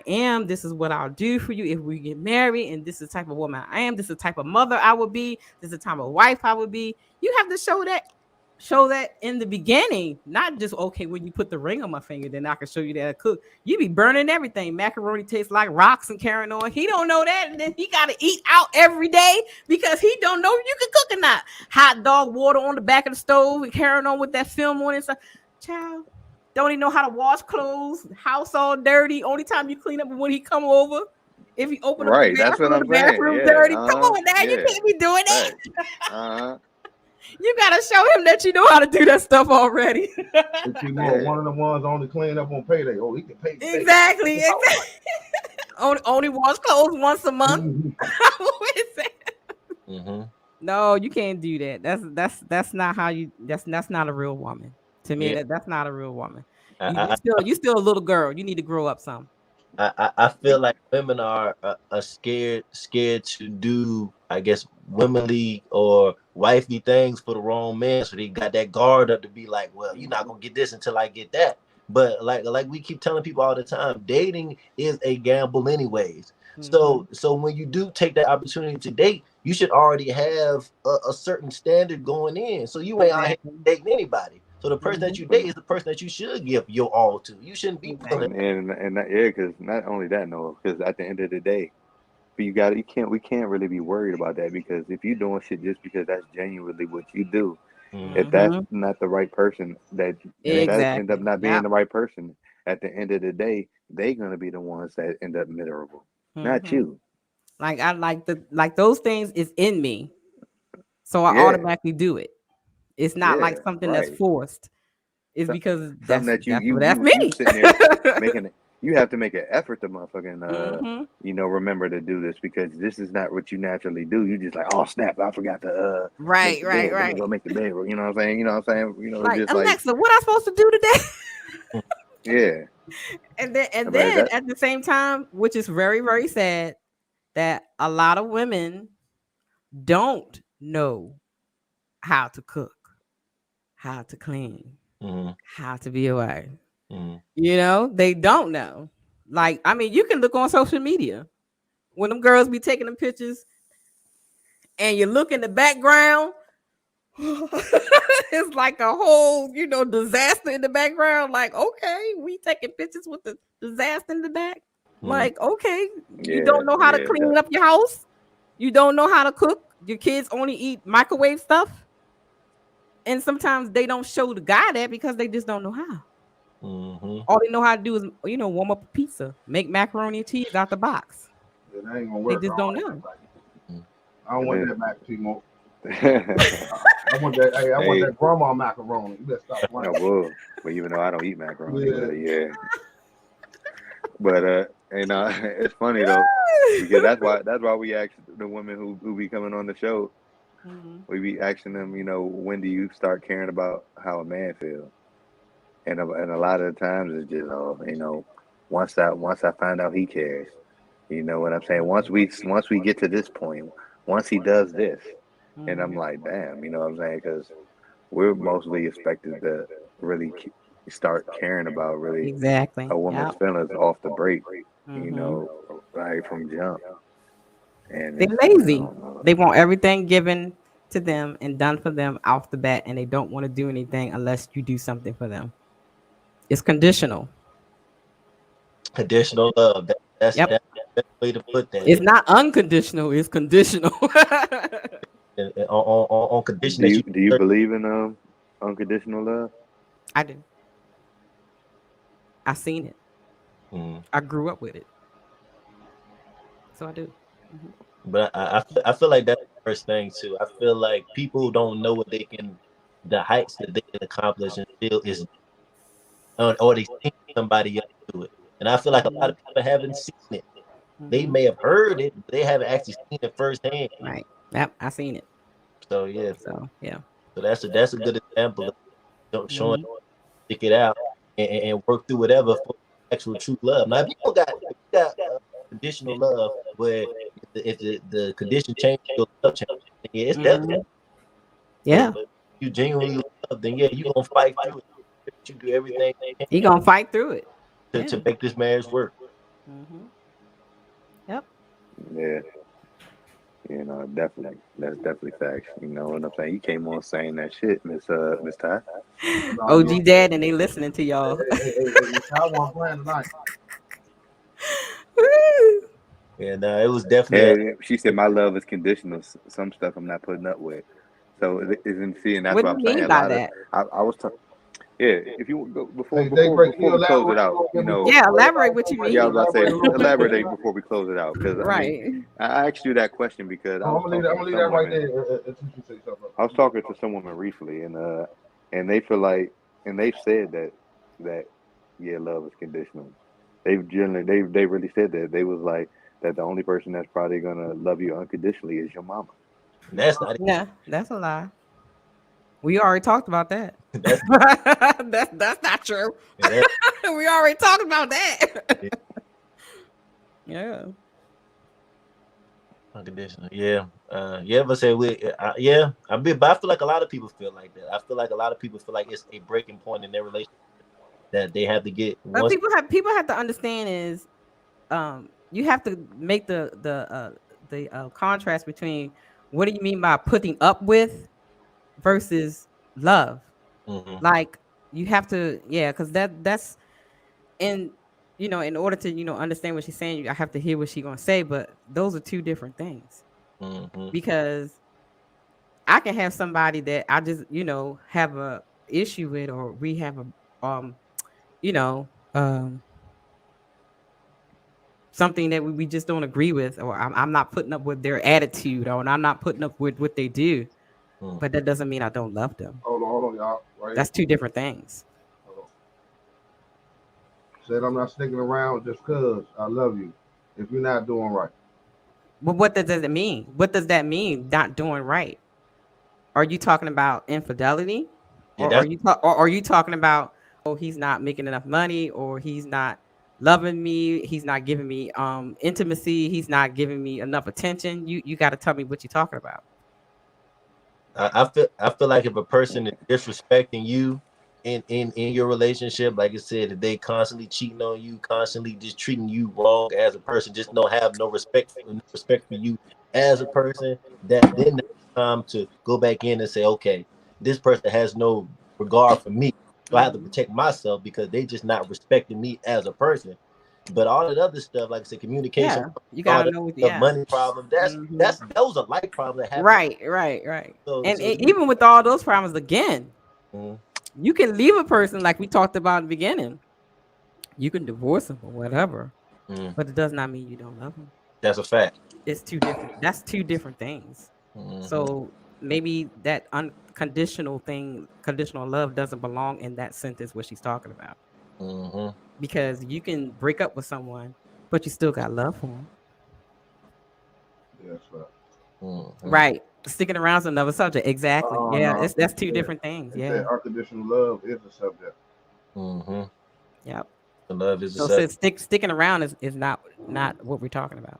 am. This is what I'll do for you if we get married, and this is the type of woman I am. This is the type of mother I would be. This is the type of wife I would be. You have to show that in the beginning, not just okay when you put the ring on my finger, then I can show you that I cook. You be burning everything. Macaroni tastes like rocks and carrying on. He don't know that, and then he got to eat out every day because he don't know if you can cook or not. Hot dog water on the back of the stove and carrying on with that film on and stuff. Child, don't even know how to wash clothes. House all dirty. Only time you clean up is when he come over. If you open up right. That's what the I'm saying. bathroom Yeah. dirty. Come on now, you Yeah. can't be doing that. Right. Uh huh. You gotta show him that you know how to do that stuff already. And Timo, Yeah. one of the ones only clean up on payday. Oh, he can pay today. Exactly. Only wash clothes once a month. Mhm. What is that? Mm-hmm. No, you can't do that. That's not how you. That's not a real woman. To me, Yeah. that's not a real woman. You, I, you still you still a little girl. You need to grow up some. I feel like women are scared to do, I guess, womanly or wifey things for the wrong man, so they got that guard up to be like, well, you're not gonna get this until I get that. But like we keep telling people all the time, dating is a gamble anyways. Mm-hmm. So when you do take that opportunity to date, you should already have a certain standard going in. So you ain't out here Exactly. dating anybody. So the person that Mm-hmm. you date is the person that you should give your all to. You shouldn't be feeling. Exactly. Yeah, because not only that, no, because at the end of the day, but we can't really be worried about that because if you're doing shit just because that's genuinely what you do, if that's Mm-hmm. not the right person, if that end up Exactly. not being Yep. the right person, at the end of the day, they gonna be the ones that end up miserable, not Mm-hmm. you. Like I like those things is in me, so I Yeah, automatically do it. It's not like yeah, something that's right. forced. It's So, because something that that's me. you sitting there making it. You have to make an effort to motherfucking Mm-hmm. remember to do this because this is not what you naturally do. You just like, oh snap, I forgot to make Right, the right, bed. Let me go right. make the bed. You know what I'm saying? You know what I'm saying? It's Like just like Alexa, what I supposed to do today? yeah, and then and but then that at the same time, which is very, very sad, that a lot of women don't know how to cook, how to clean, how to be a wife. They don't know. Like, I mean, you can look on social media when them girls be taking them pictures and you look in the background. It's like a whole, disaster in the background. Like, okay, we taking pictures with the disaster in the back. Like, okay, you don't know how to clean up your house. You don't know how to cook. Your kids only eat microwave stuff. And sometimes they don't show the guy that because they just don't know how. All they know how to do is, warm up a pizza, make macaroni and cheese out the box. It ain't gonna work. They just don't know. I don't want that mac Timo. I want that. Hey, I want that grandma macaroni. You better stop playing. I will, but even though I don't eat macaroni, yeah. But it's funny though, because that's why we ask the women who be coming on the show. We be asking them, when do you start caring about how a man feels? And a lot of the times it's just, once I find out he cares, you know what I'm saying? Once we get to this point, once he does this, and I'm like, damn, you know what I'm saying? Because we're mostly expected to really start caring about really a woman's feelings off the break, right from jump. And they're lazy. They want everything given to them and done for them off the bat, and they don't want to do anything unless you do something for them. It's conditional. Conditional love. That's the best way to put that. It's not unconditional. It's conditional. on condition. Do you believe in unconditional love? I do. I seen it. I grew up with it, so I do. But I feel like that's the first thing too. I feel like people don't know what the heights that they can accomplish and feel is, or they think somebody else do it. And I feel like a lot of people haven't seen it. They may have heard it, but they haven't actually seen it firsthand. Right. Yep, I seen it. So yeah. So that's a good example of showing stick it out and work through whatever for actual true love. Now people got conditional love where if the condition changes, your love changes. Yeah, it's definitely. Yeah. But you genuinely love, then you're gonna fight through it. You do everything. You're gonna fight through it to make this marriage work. Yep. Yeah. Definitely. That's definitely facts. You know what I'm saying? You came on saying that shit, Miss Ty. OG Dad, and they listening to y'all. I want playing tonight. And it was definitely. She said, "My love is conditional. Some stuff I'm not putting up with." So isn't seeing that's what I'm do you saying. mean by that? I was talking. Yeah, if you go before we close it out, elaborate what you mean. Yeah, I was about to say elaborate before we close it out because I asked you that question because I'm gonna leave that right there. I was talking to some women recently, and they feel like, and they've said that love is conditional. They really said that. They was like that the only person that's probably gonna love you unconditionally is your mama. That's not. Yeah, that's a lie. We already talked about that. That's not true. We already talked about that. Yeah. Unconditional. Yeah. But say but I feel like a lot of people feel like that. I feel like a lot of people feel like it's a breaking point in their relationship that they have to get. But people have to understand is, you have to make the contrast between what do you mean by putting up with versus love. Like you have to, because that's in order to understand what she's saying, I have to hear what she's gonna say. But those are two different things, because I can have somebody that I just have a issue with, or we have a something that we just don't agree with, or I'm not putting up with their attitude, or I'm not putting up with what they do. But that doesn't mean I don't love them. Hold on, y'all. Right. That's two different things. Said I'm not sticking around just because I love you. If you're not doing right. But what does it mean? What does that mean? Not doing right? Are you talking about infidelity, or are you talking about he's not making enough money, or he's not loving me, he's not giving me intimacy, he's not giving me enough attention? You got to tell me what you're talking about. I feel like if a person is disrespecting you in your relationship, like I said, if they constantly cheating on you, constantly just treating you wrong as a person, just don't have no respect for you as a person, that then it's time to go back in and say, okay, this person has no regard for me. So I have to protect myself because they just not respecting me as a person. But all that other stuff, like I said, communication, You all gotta that know what. stuff, Yeah. money problem, that's those are life problems that happen. Right. So, And so even with all those problems, again, Mhm. you can leave a person like we talked about in the beginning. You can divorce them or whatever, but it does not mean you don't love them. That's a fact. It's two different. That's two different things. So maybe that unconditional thing, conditional love, doesn't belong in that sentence what she's talking about. Because you can break up with someone, but you still got love for them. Yes, sir. Right. Sticking around is another subject. Exactly. Yeah, No. that's two different things. It Yeah. said unconditional love is a subject. Yep. The love is a So subject. sticking around is not what we're talking about.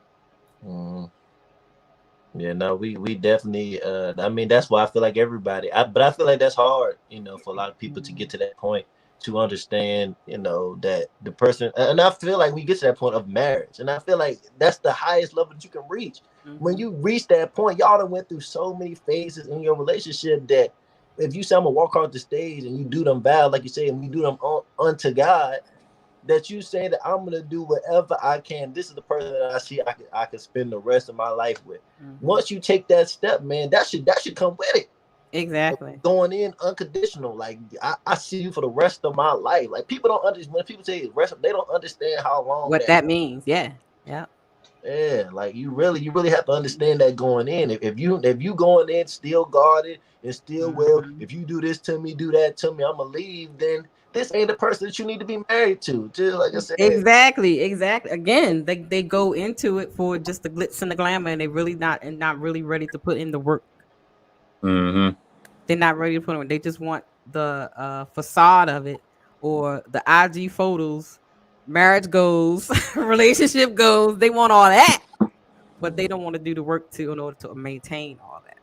Yeah, no, we definitely I mean that's why I feel like everybody but I feel like that's hard, for a lot of people to get to that point to understand, that the person, and I feel like we get to that point of marriage, and I feel like that's the highest level that you can reach. When you reach that point, y'all done went through so many phases in your relationship that if you say I'm gonna walk off the stage and you do them vows, like you say, and we do them unto God, that you say that I'm gonna do whatever I can. This is the person that I see I can spend the rest of my life with. Once you take that step, man, that should come with it. Exactly. Going in unconditional, like I see you for the rest of my life. Like people don't understand when people say rest, they don't understand how long What that means. Yeah. Yeah, like you really have to understand that going in. If you going in still guarded and still well, if you do this to me, do that to me, I'm gonna leave. Then this ain't the person that you need to be married to. Just like I said, Exactly. Again, they go into it for just the glitz and the glamour, and they really not really ready to put in the work. They're not ready to put in. They just want the facade of it, or the IG photos, marriage goals, relationship goals. They want all that, but they don't want to do the work in order to maintain all that.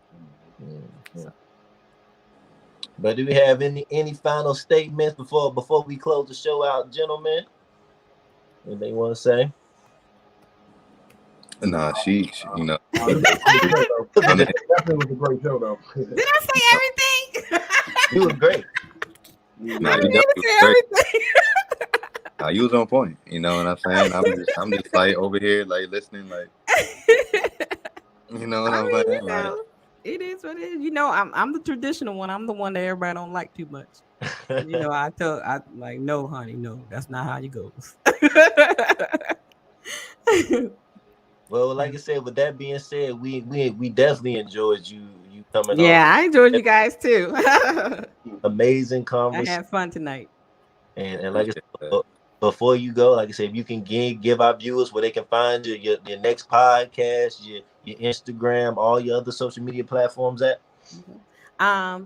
So. But do we have any final statements before we close the show out, gentlemen? Anything you want to say? Nah, she Definitely was a great show, though. Did I say everything? You was great. Nah, you definitely was great. Nah, you was on point. You know what I'm saying? I'm just like over here, like listening, like you know what I'm saying? Like, it is what it is. I'm the traditional one. I'm the one that everybody don't like too much. I like, no, honey, no, that's not how it goes. Well, like I said, with that being said, we definitely enjoyed you coming on. Yeah, I enjoyed you guys too. Amazing I conversation. had fun tonight. And like I said, before you go, like I said, if you can give our viewers where they can find your next podcast, your Instagram, all your other social media platforms at. I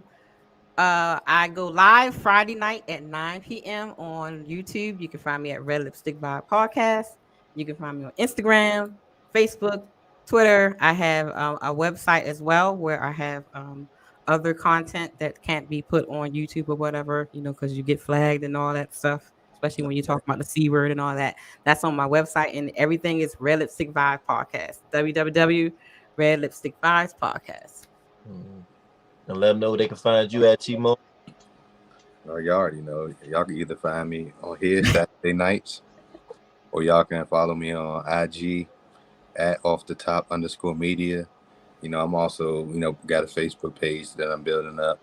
go live Friday night at 9 p.m. on YouTube. You can find me at Red Lipstick Vibe Podcast. You can find me on Instagram, Facebook, Twitter. I have a website as well where I have other content that can't be put on YouTube or whatever, because you get flagged and all that stuff, especially when you talk about the C word and all that. That's on my website, and everything is Red Lipstick Vibe Podcast. www. Red Lipstick Vibes Podcast. And let them know where they can find you at, Timo. y'all already know. Y'all can either find me on here Saturday nights, or y'all can follow me on IG at @off_the_top_media. I'm also, got a Facebook page that I'm building up.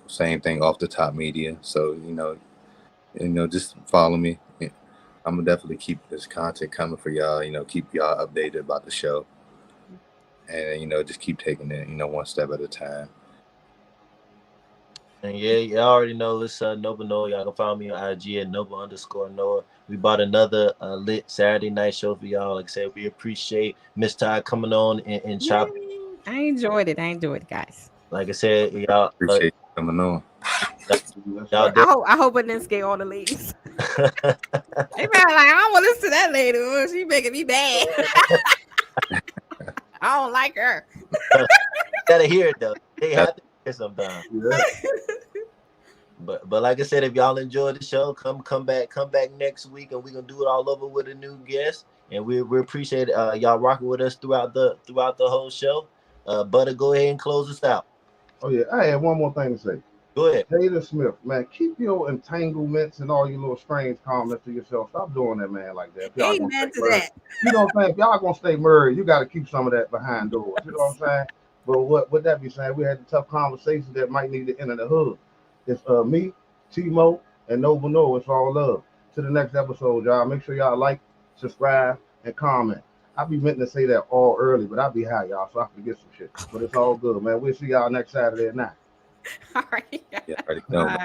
Same thing, Off the Top Media. So, just follow me. I'm gonna definitely keep this content coming for y'all. Keep y'all updated about the show, and just keep taking it, one step at a time. And yeah, you already know it's Nova Noah. Y'all can follow me on IG at Nova_Noah. We bought another lit Saturday night show for y'all. Like I said, we appreciate Miss Ty coming on and chopping. I enjoyed it, guys. Like I said, y'all appreciate you coming on. I hope I didn't scare all the ladies. They probably like, I don't want to listen to that lady. Oh, she making me bad. I don't like her. Gotta hear it though. They have to be here sometime. Yeah. But like I said, if y'all enjoyed the show, come back next week, and we're gonna do it all over with a new guest. And we appreciate y'all rocking with us throughout the whole show. Butter, go ahead and close us out. Oh yeah, I had one more thing to say. Go ahead. Jada Smith, man, keep your entanglements and all your little strange comments to yourself. Stop doing that, man, like that. If y'all gonna Amen stay to married, that. you know what I'm saying? If y'all gonna stay married, you got to keep some of that behind doors. You know what I'm saying? But what would that be saying? We had a tough conversation that might need to enter the hood. It's me, T-Mo, and Nova Noah. It's all love. To the next episode, y'all. Make sure y'all like, subscribe, and comment. I be meant to say that all early, but I be high, y'all, so I forget some shit. But it's all good, man. We'll see y'all next Saturday at 9. All right. Yeah, already know.